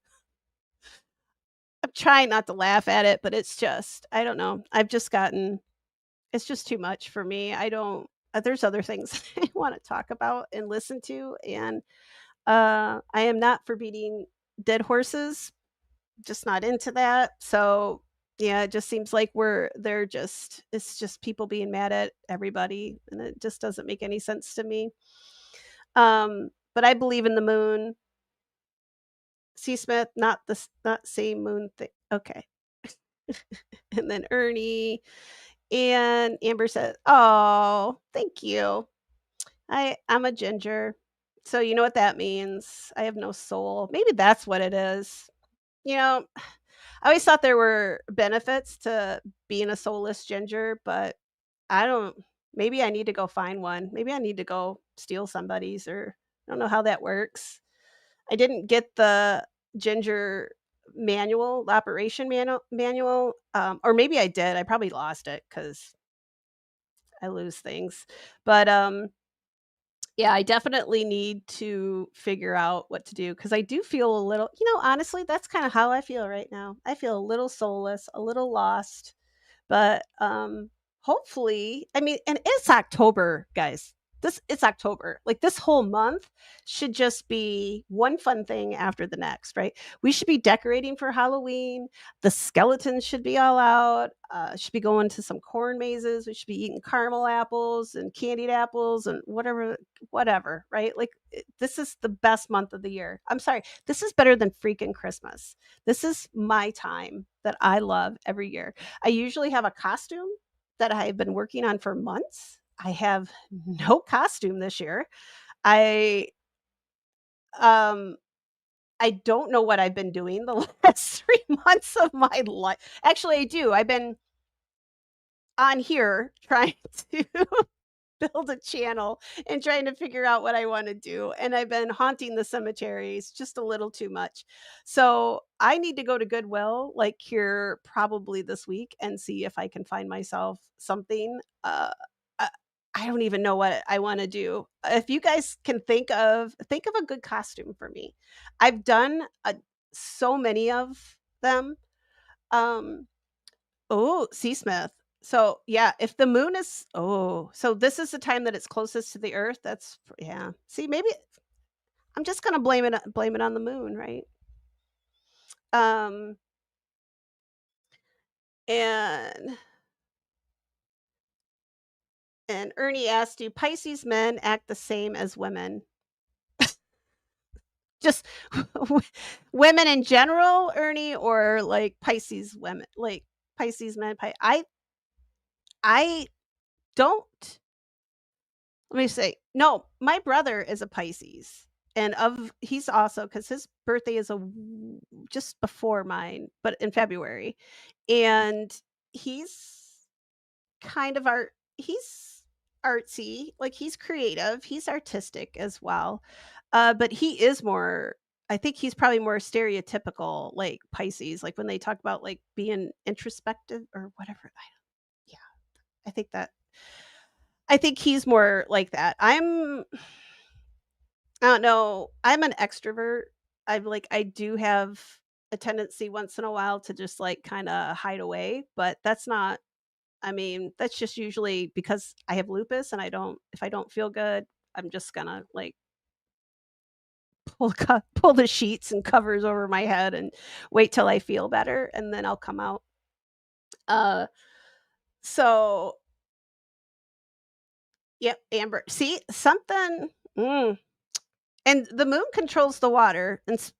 trying not to laugh at it, but it's just I don't know, it's just too much for me, I don't there's other things I wanna talk about and listen to, and, I am not for beating dead horses, just not into that, so, yeah, it just seems like it's just people being mad at everybody, and it just doesn't make any sense to me. But I believe in the moon. C. Smith, not same moon thing. Okay. And then Ernie and Amber says, "Oh, thank you. I'm a ginger. So you know what that means. I have no soul. Maybe that's what it is. You know, I always thought there were benefits to being a soulless ginger, but I don't maybe I need to go find one. Maybe I need to go steal somebody's or I don't know how that works. I didn't get the ginger manual, the operation manual, or maybe I did. I probably lost it because I lose things. But yeah, I definitely need to figure out what to do because I do feel a little, honestly, that's kind of how I feel right now. I feel a little soulless, a little lost. But, hopefully, I mean, and it's October, guys. It's October. Like, this whole month should just be one fun thing after the next, right? We should be decorating for Halloween. The skeletons should be all out. Should be going to some corn mazes. We should be eating caramel apples and candied apples and whatever, right? Like, this is the best month of the year. I'm sorry. This is better than freaking Christmas. This is my time that I love every year. I usually have a costume that I've been working on for months. I have no costume this year. I um I don't know what I've been doing the last 3 months of my life. Actually, I do. I've been on here trying to build a channel and trying to figure out what I want to do. And I've been haunting the cemeteries just a little too much. So I need to go to Goodwill like here probably this week and see if I can find myself something. Uh, I don't even know what I want to do. If you guys can think of a good costume for me. I've done so many of them. Um, Oh, Seasmith. So, yeah, if the moon is so this is the time that it's closest to the earth, yeah. See, maybe I'm just gonna blame it on the moon, right? Um, and Ernie asked, "Do Pisces men act the same as women?" Just women in general, Ernie, or like Pisces women, like Pisces men, I don't let me say, no, my brother is a Pisces, and of he's also because his birthday is just before mine, but in February, and he's kind of art. He's artsy, like he's creative, he's artistic as well, but he is more. I think he's probably more stereotypical, like Pisces, like when they talk about like being introspective or whatever. Yeah, I think that I think he's more like that. I don't know. I'm an extrovert. I do have a tendency once in a while to just like kind of hide away, but that's not I mean, that's just usually because I have lupus and I don't if I don't feel good, I'm just gonna like pull the sheets and covers over my head and wait till I feel better and then I'll come out. Uh so yep, Amber. See, something and the moon controls the water and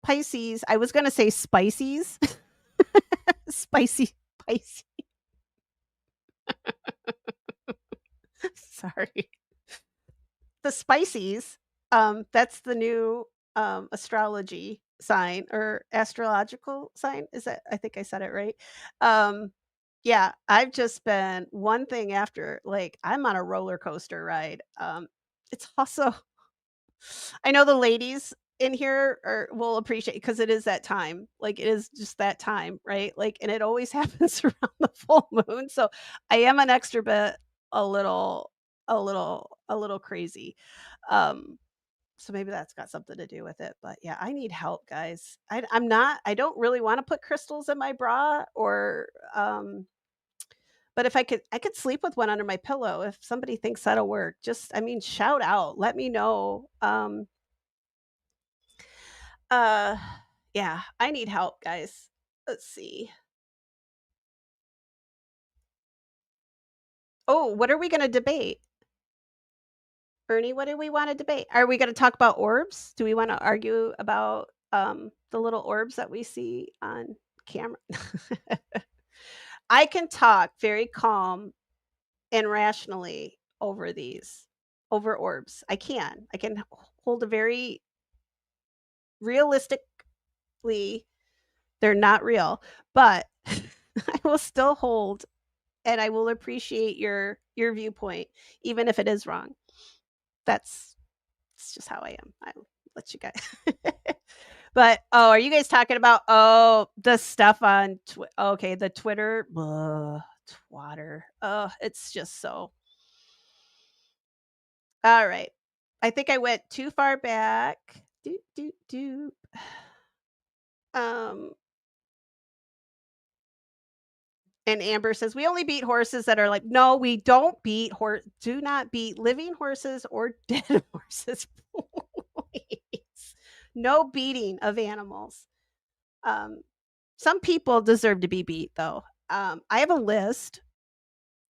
Pisces, I was gonna say spices. Spicy, spicy. Sorry. The Spices, that's the new, astrology sign or astrological sign. Is that I think I said it right. Um, yeah, I've just been one thing after like, I'm on a roller coaster ride. It's also I know the ladies in here will appreciate because it is that time. Like, it is just that time, right? Like, and it always happens around the full moon, so I am an extra bit a little a little crazy. Um, so maybe that's got something to do with it, but yeah, I need help, guys. I don't really wanna put crystals in my bra but if I could sleep with one under my pillow if somebody thinks that'll work. Just I mean, shout out, let me know. Uh, yeah, I need help, guys. Let's see. Oh, what are we gonna debate? Bernie, what do we wanna debate? Are we gonna talk about orbs? Do we wanna argue about, the little orbs that we see on camera? I can talk very calm and rationally over orbs. I can. I can hold a very realistically, they're not real, but I will still hold and I will appreciate your viewpoint, even if it is wrong. That's just how I am. I'll let you guys. But, oh, are you guys talking about, oh, the stuff on okay, the Twitter, ugh, twatter. Oh, it's just so alright. I think I went too far back. Doot, doot, doot. Um, and Amber says, "We only beat horses that are like" no, we don't beat do not beat living horses or dead horses, please. No beating of animals. Um, some people deserve to be beat, though. I have a list.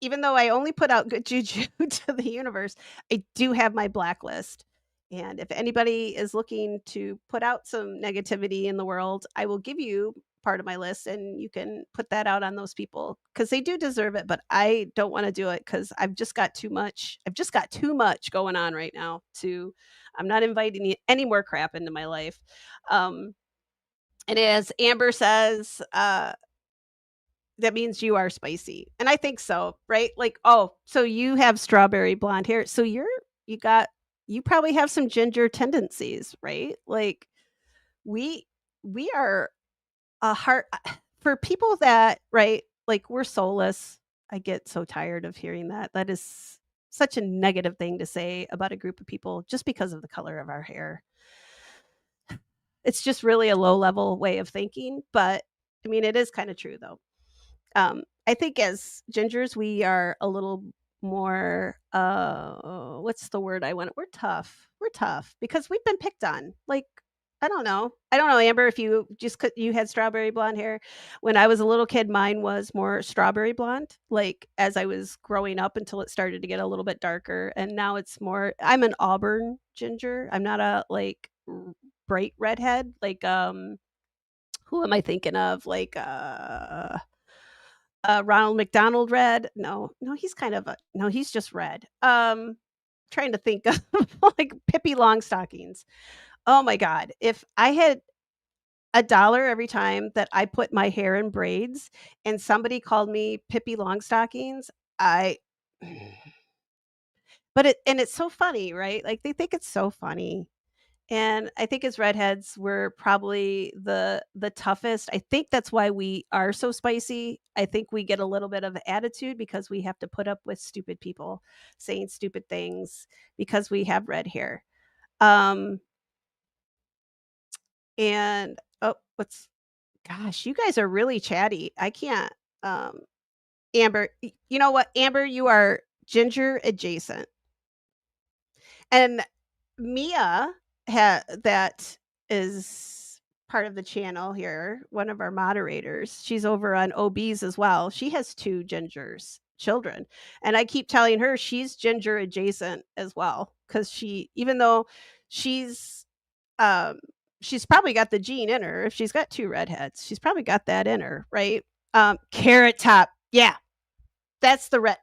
Even though I only put out good juju to the universe, I do have my blacklist. And if anybody is looking to put out some negativity in the world, I will give you part of my list and you can put that out on those people because they do deserve it. But I don't want to do it because I've just got too much. I've just got too much going on right now to, I'm not inviting any more crap into my life. Um, and as Amber says, that means you are spicy, and I think so, right? Like, oh, so you have strawberry blonde hair, so you got you probably have some ginger tendencies, right? Like, we we are a heart for people that right, like, we're soulless. I get so tired of hearing that. That is such a negative thing to say about a group of people just because of the color of our hair. It's just really a low level way of thinking, but I mean, it is kinda true, though. I think as gingers, we are a little more, what's the word I want? We're tough. We're tough because we've been picked on. Like, I don't know. I don't know, Amber, if you just you had strawberry blonde hair. When I was a little kid, mine was more strawberry blonde, like as I was growing up until it started to get a little bit darker. And now it's more, I'm an auburn ginger. I'm not a like bright redhead. Like, who am I thinking of? Like, Ronald McDonald red? No, no, he's kind of a no, he's just red. Trying to think of like Pippi Longstockings. Oh my god, if I had a dollar every time that I put my hair in braids and somebody called me Pippi Longstockings, I but it's so funny, right? Like, they think it's so funny. And I think as redheads, we're probably the toughest. I think that's why we are so spicy. I think we get a little bit of attitude because we have to put up with stupid people saying stupid things because we have red hair. Um, and oh, what's gosh, you guys are really chatty. I can't. Um, Amber, you know what, Amber, you are ginger adjacent. And Mia that is part of the channel here, one of our moderators. She's over on OBs as well. She has 2 gingers children, and I keep telling her she's ginger adjacent as well because she even though she's, um she's probably got the gene in her. If she's got 2 redheads, she's probably got that in her, right? Carrot Top. Yeah, that's the red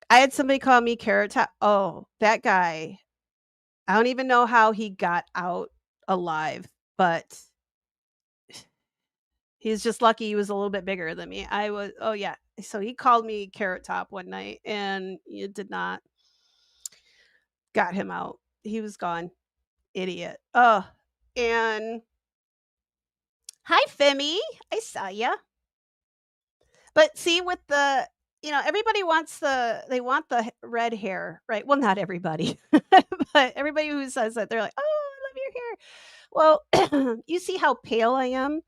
I had somebody call me Carrot Top. Oh, that guy I don't even know how he got out alive, but he's just lucky he was a little bit bigger than me. I was oh, yeah. So he called me Carrot Top one night, and it did not got him out. He was gone. Idiot. Oh, and hi, Femi. I saw ya. But see, with the everybody wants they want the red hair, right? Well, not everybody, but everybody who says that, they're like, "Oh, I love your hair." Well, you see how pale I am?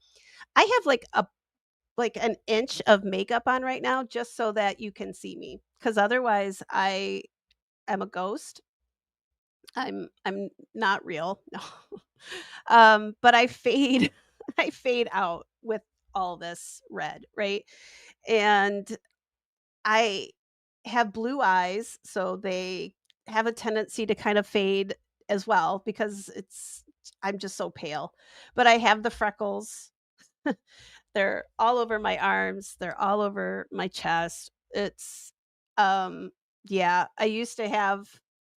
I have like an inch of makeup on right now just so that you can see me, because otherwise I am a ghost. I'm not real. No. But I fade I fade out with all this red, right? And I have blue eyes, so they have a tendency to kind of fade as well because I'm just so pale. But I have the freckles. They're all over my arms, they're all over my chest. It's um yeah, I used to have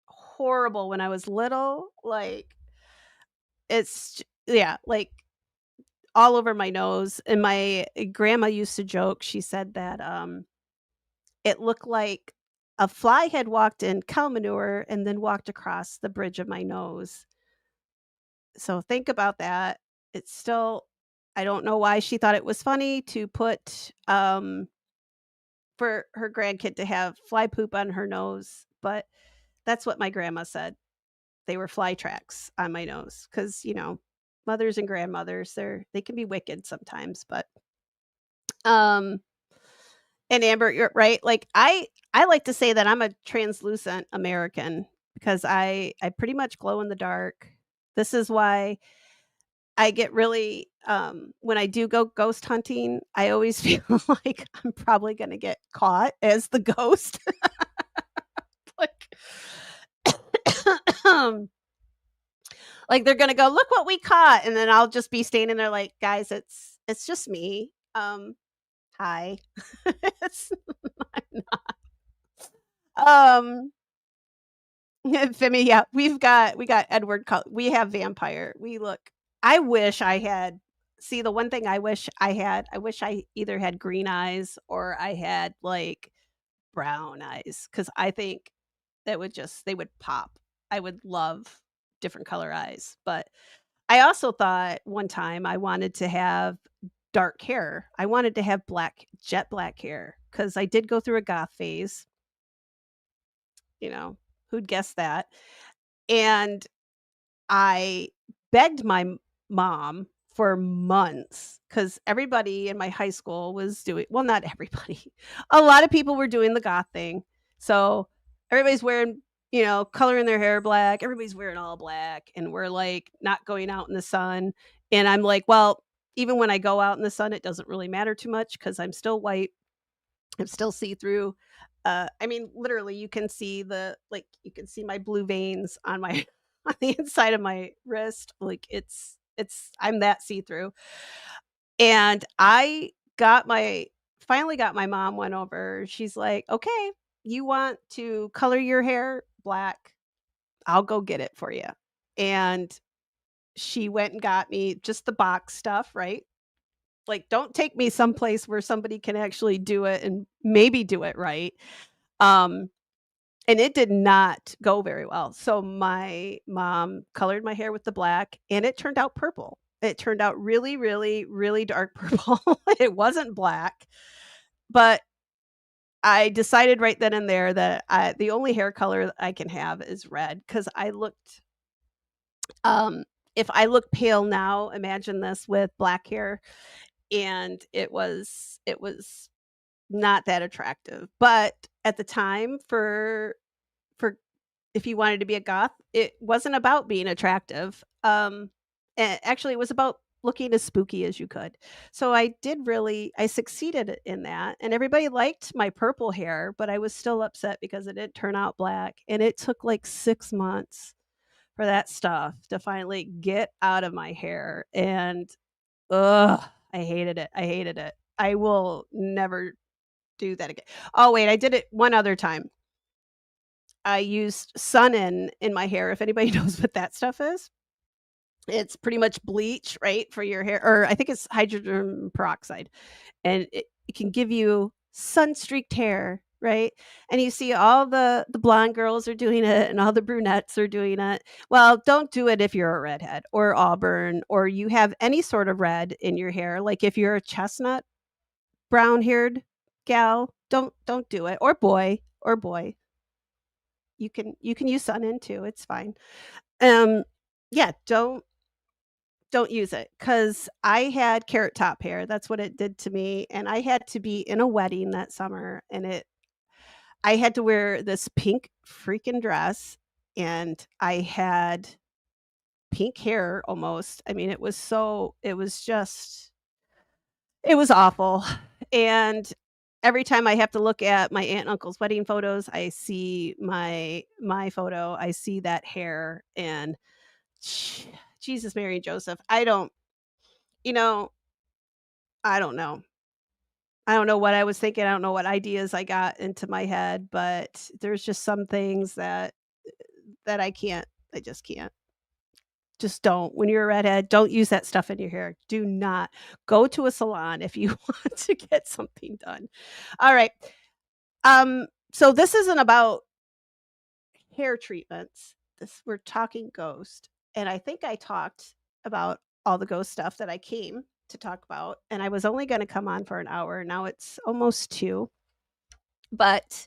horrible when I was little, like yeah, like all over my nose. And my grandma used to joke, she said that it looked like a fly had walked in cow manure and then walked across the bridge of my nose. So think about that. It's still I don't know why she thought it was funny to put, for her grandkid to have fly poop on her nose, but that's what my grandma said. They were fly tracks on my nose because mothers and grandmothers, they can be wicked sometimes, but, um and Amber, you're right, like, I like to say that I'm a translucent American because I pretty much glow in the dark. This is why I get really, when I do go ghost hunting, I always feel like I'm probably gonna get caught as the ghost, like like, they're gonna go, "Look what we caught," and then I'll just be standing there like, "Guys, it's just me. Hi." It's um, Femi, yeah, we got Edward Cul we have vampire. We look I wish I had see, the one thing I wish I either had green eyes or I had, like, brown eyes, because I think they would pop. I would love different color eyes, but I also thought one time I wanted to have dark hair. I wanted to have jet black hair because I did go through a goth phase, you know, who'd guess that? And I begged my mom for months because everybody in my high school was doing well, not everybody. A lot of people were doing the goth thing. So everybody's wearing, coloring their hair black. Everybody's wearing all black and we're like not going out in the sun. And I'm like, well, even when I go out in the sun, it doesn't really matter too much because I'm still white. I'm still see through. I mean, literally, you can see my blue veins on my on the inside of my wrist. Like I'm that see through. And I got my finally got my mom went over. She's like, okay, you want to color your hair black? I'll go get it for you. And she went and got me just the box stuff, right? Like, don't take me someplace where somebody can actually do it and maybe do it right. Um, and it did not go very well. So my mom colored my hair with the black and it turned out purple. It turned out really, really, really dark purple. It wasn't black, but I decided right then and there that the only hair color I can have is red because um, if I look pale now, imagine this with black hair, and it was not that attractive. But at the time, for if you wanted to be a goth, it wasn't about being attractive. Actually, it was about looking as spooky as you could. So I succeeded in that, and everybody liked my purple hair, but I was still upset because it didn't turn out black, and it took like 6 months for that stuff to finally get out of my hair, and ugh, I hated it. I hated it. I will never do that again. Oh wait, I did it one other time. I used sun in my hair, if anybody knows what that stuff is. It's pretty much bleach, right, for your hair, or I think it's hydrogen peroxide, and it can give you sun-streaked hair, right? And you see all the blonde girls are doing it and all the brunettes are doing it. Well, don't do it if you're a redhead or auburn or you have any sort of red in your hair. Like if you're a chestnut brown-haired gal, don't do it. Or boy. You can use sun in too. It's fine. Um yeah, don't use it because I had carrot top hair. That's what it did to me. And I had to be in a wedding that summer and I had to wear this pink freaking dress and I had pink hair almost. I mean, it was awful. And every time I have to look at my aunt and uncle's wedding photos, I see my photo, I see that hair and Jesus, Mary, and Joseph. You know, I don't know. I don't know what I was thinking. I don't know what ideas I got into my head, but there's just some things that I just can't. Just don't. When you're a redhead, don't use that stuff in your hair. Do not go to a salon if you want to get something done. All right. So this isn't about hair treatments. This We're talking ghost. and I think I talked about all the ghost stuff that I came to talk about, and I was only gonna come on for an hour. Now it's almost 2, but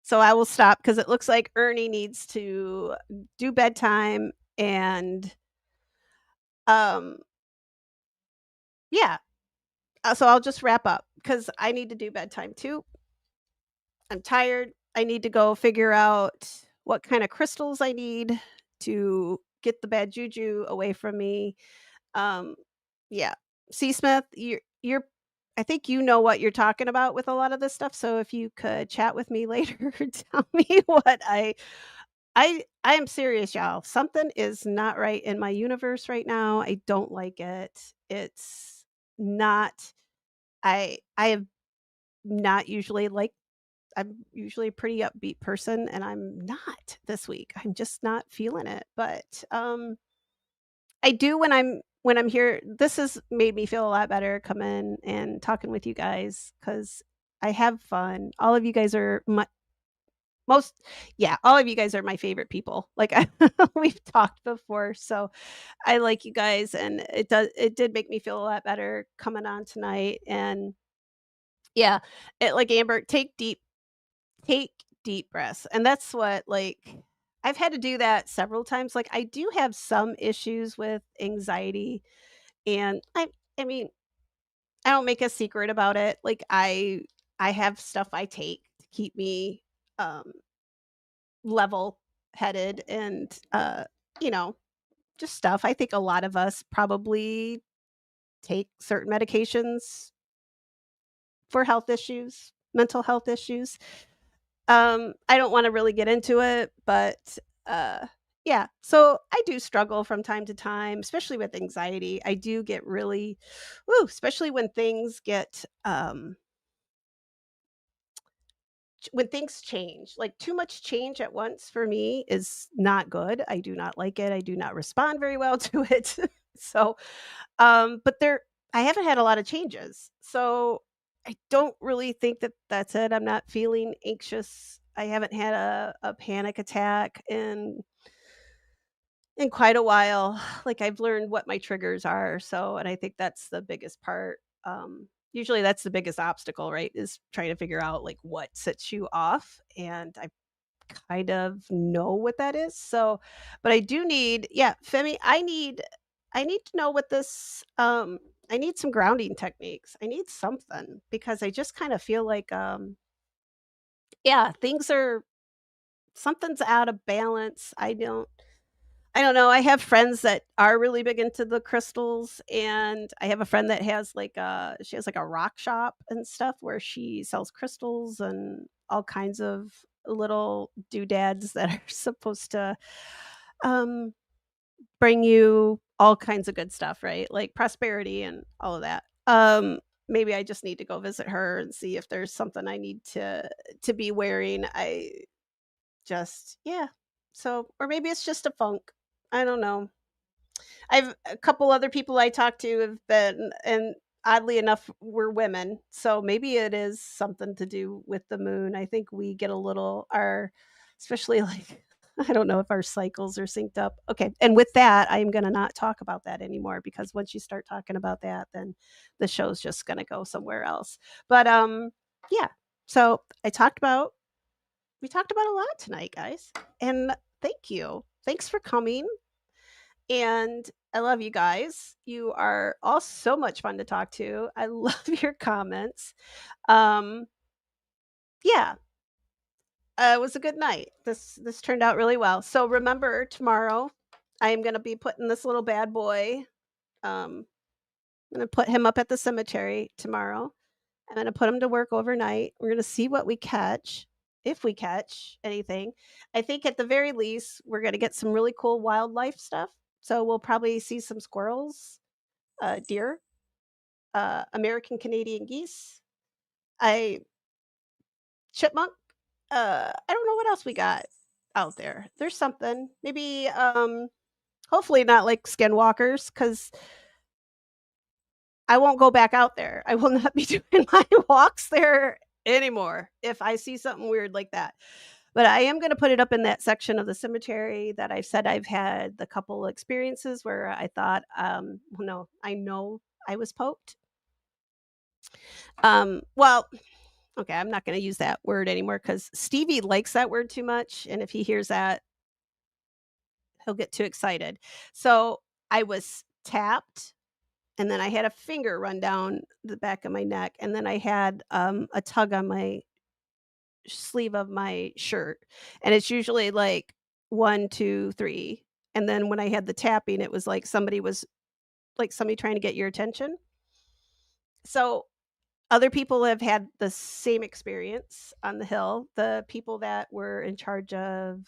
so I will stop because it looks like Ernie needs to do bedtime and, um, yeah, so I'll just wrap up because I need to do bedtime too. I'm tired. I need to go figure out what kind of crystals I need to get the bad juju away from me. Um, yeah. C. Smith, you're I think you know what you're talking about with a lot of this stuff. So if you could chat with me later, tell me what I am serious, y'all. Something is not right in my universe right now. I don't like it. It's not I have not usually like I'm usually a pretty upbeat person and I'm not this week. I'm just not feeling it. But I do when I'm here. This has made me feel a lot better coming and talking with you guys cuz I have fun. All of you guys are my most yeah, all of you guys are my favorite people. Like we've talked before. So I like you guys and it did make me feel a lot better coming on tonight and yeah, it like Amber take deep breaths, and that's what, like I've had to do that several times, like, I do have some issues with anxiety, and I mean, I don't make a secret about it, like, I have stuff I take to keep me, um, level-headed and, you know, just stuff. I think a lot of us probably take certain medications for health issues, mental health issues. I don't wanna really get into it, but, yeah, so I do struggle from time to time, especially with anxiety. I do get really especially when things get, when things change, like, too much change at once for me is not good. I do not like it. I do not respond very well to it. So, but I haven't had a lot of changes. So, I don't really think that that's it. I'm not feeling anxious. I haven't had a panic attack in quite a while. Like, I've learned what my triggers are, so and I think that's the biggest part. Usually that's the biggest obstacle, right, is trying to figure out, like, what sets you off, and I kind of know what that is, so but I do need yeah, Femi, I need to know what this, I need some grounding techniques. I need something because I just kinda feel like, yeah, things are something's out of balance. I don't know. I have friends that are really big into the crystals, and I have a friend that has she has like a rock shop and stuff where she sells crystals and all kinds of little doodads that are supposed to um bring you all kinds of good stuff, right? Like prosperity and all of that. Maybe I just need to go visit her and see if there's something I need to be wearing. I just yeah. So or maybe it's just a funk. I don't know. I've a couple other people I talked to have been and oddly enough were women. So maybe it is something to do with the moon. I think we get a little our especially like I don't know if our cycles are synced up. Okay. And with that, I'm going to not talk about that anymore because once you start talking about that, then the show's just going to go somewhere else. But yeah. So we talked about a lot tonight, guys. And thank you. Thanks for coming. And I love you guys. You are all so much fun to talk to. I love your comments. Um, yeah, it was a good night. This turned out really well. So remember tomorrow, I am going to be putting this little bad boy. I'm going to put him up at the cemetery tomorrow. I'm going to put him to work overnight. We're going to see what we catch, if we catch anything. I think at the very least, we're going to get some really cool wildlife stuff. So we'll probably see some squirrels, deer, American Canadian geese, I chipmunk. I don't know what else we got out there. There's something. Maybe hopefully not like skinwalkers cuz I won't go back out there. I will not be doing my walks there anymore if I see something weird like that. But I am gonna put it up in that section of the cemetery that I've said I've had the couple experiences where I thought, well, no, I know I was poked. Well, okay, I'm not gonna use that word anymore because Stevie likes that word too much, and if he hears that, he'll get too excited. So I was tapped, and then I had a finger run down the back of my neck, and then I had a tug on my sleeve of my shirt, and it's usually like 1, 2, 3. And then when I had the tapping, it was like somebody trying to get your attention. So other people have had the same experience on the hill. The people that were in charge of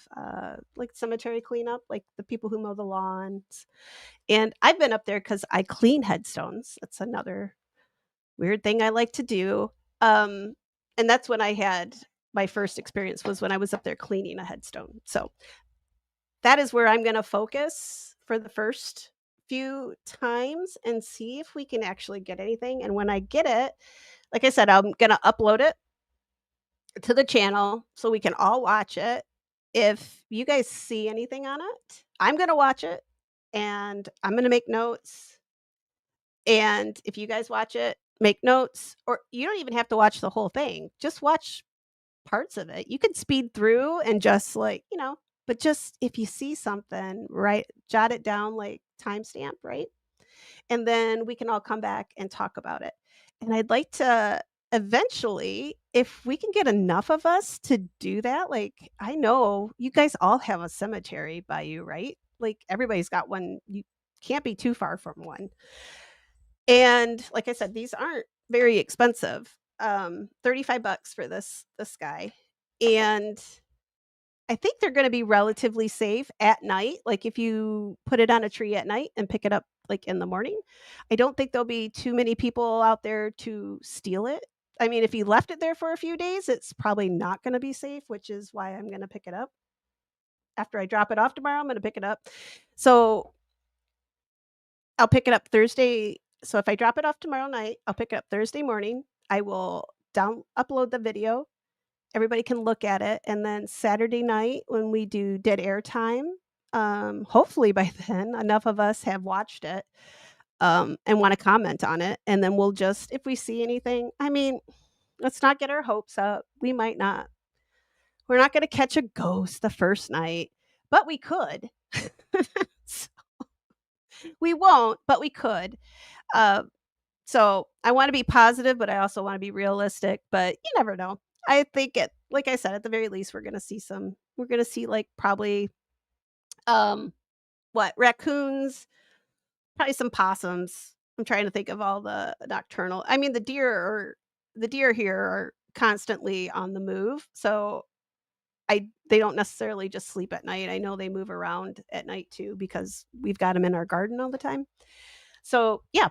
like cemetery cleanup, like the people who mow the lawns. And I've been up there because I clean headstones. That's another weird thing I like to do. Um, and that's when I had my first experience was when I was up there cleaning a headstone. So that is where I'm going to focus for the first few times and see if we can actually get anything. And when I get it, like I said, I'm going to upload it to the channel so we can all watch it. If you guys see anything on it, I'm going to watch it and I'm going to make notes. And if you guys watch it, make notes, or you don't even have to watch the whole thing. Just watch parts of it. You can speed through and just like, but just if you see something, right, jot it down like timestamp, right? And then we can all come back and talk about it. And I'd like to eventually, if we can get enough of us to do that, like I know you guys all have a cemetery by you, right? Like everybody's got one. You can't be too far from one. And like I said, these aren't very expensive. 35 bucks for this guy. And I think they're gonna be relatively safe at night. Like if you put it on a tree at night and pick it up like in the morning, I don't think there'll be too many people out there to steal it. I mean, if you left it there for a few days, it's probably not gonna be safe, which is why I'm gonna pick it up. After I drop it off tomorrow, I'm gonna pick it up. So I'll pick it up Thursday. So if I drop it off tomorrow night, I'll pick it up Thursday morning. I will down upload the video. Everybody can look at it, and then Saturday night when we do dead air time, hopefully by then enough of us have watched it and want to comment on it, and then we'll just if we see anything. I mean, let's not get our hopes up. We might not. We're not going to catch a ghost the first night, but we could. We won't, but we could. Uh, So I want to be positive, but I also want to be realistic. But you never know. I think it, like I said, at the very least, we're going to see like probably, um, raccoons, probably some possums. I'm trying to think of all the nocturnal. I mean, the deer here are constantly on the move. So they don't necessarily just sleep at night. I know they move around at night too because we've got them in our garden all the time. So yeah,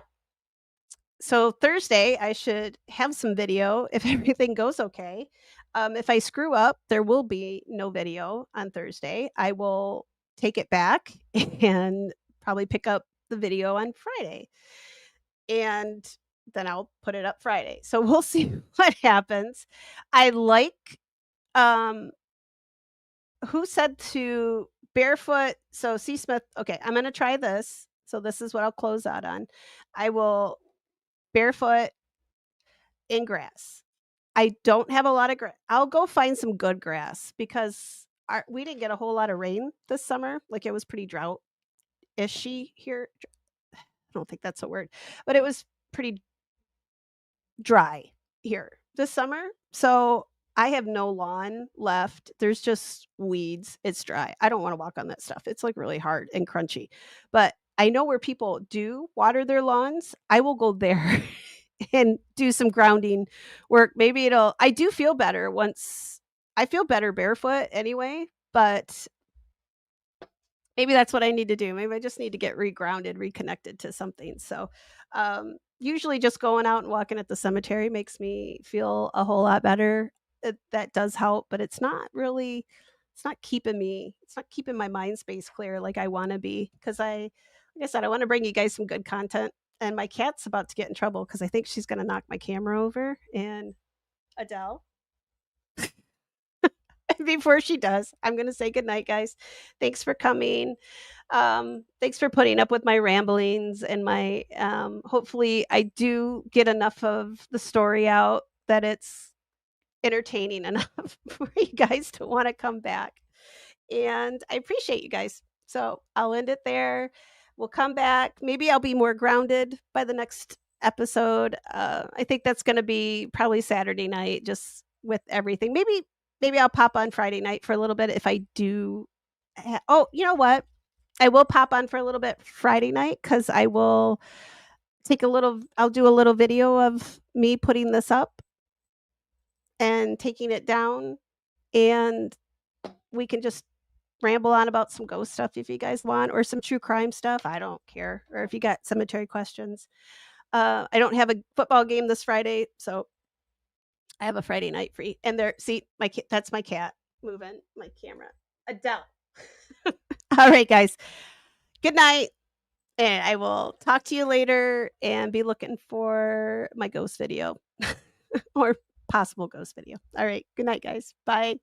so Thursday, I should have some video if everything goes okay. If I screw up, there will be no video on Thursday. I will take it back and probably pick up the video on Friday. And then I'll put it up Friday. So we'll see what happens. I like who said to barefoot. So C Smith, okay, I'm gonna try this. So this is what I'll close out on. I will barefoot in grass. I don't have a lot of grass. I'll go find some good grass because we didn't get a whole lot of rain this summer. Like it was pretty drought ishy here. I don't think that's a word, but it was pretty dry here this summer. So I have no lawn left. There's just weeds. It's dry. I don't want to walk on that stuff. It's like really hard and crunchy. But I know where people do water their lawns. I will go there and do some grounding work. Maybe I do feel better once I feel better barefoot anyway, but maybe that's what I need to do. Maybe I just need to get regrounded, reconnected to something. So, usually just going out and walking at the cemetery makes me feel a whole lot better. That does help, but it's not keeping my mind space clear like I want to be. Like I said, I want to bring you guys some good content. And my cat's about to get in trouble because I think she's going to knock my camera over. And Adele, Before she does, I'm gonna say good night, guys. Thanks for coming. Thanks for putting up with my ramblings and my hopefully I do get enough of the story out that it's entertaining enough for you guys to want to come back. And I appreciate you guys. So I'll end it there. We'll come back. Maybe I'll be more grounded by the next episode. I think that's going to be probably Saturday night, just with everything. Maybe I'll pop on Friday night for a little bit if I do. Oh, you know what? I will pop on for a little bit Friday night because I will take a little. I'll do a little video of me putting this up and taking it down, and we can just ramble on about some ghost stuff if you guys want, or some true crime stuff. I don't care. Or if you got cemetery questions. I don't have a football game this Friday, so I have a Friday night free. And there, see, that's my cat moving my camera. Adele. All right, guys. Good night. And I will talk to you later and be looking for my ghost video or possible ghost video. All right. Good night, guys. Bye.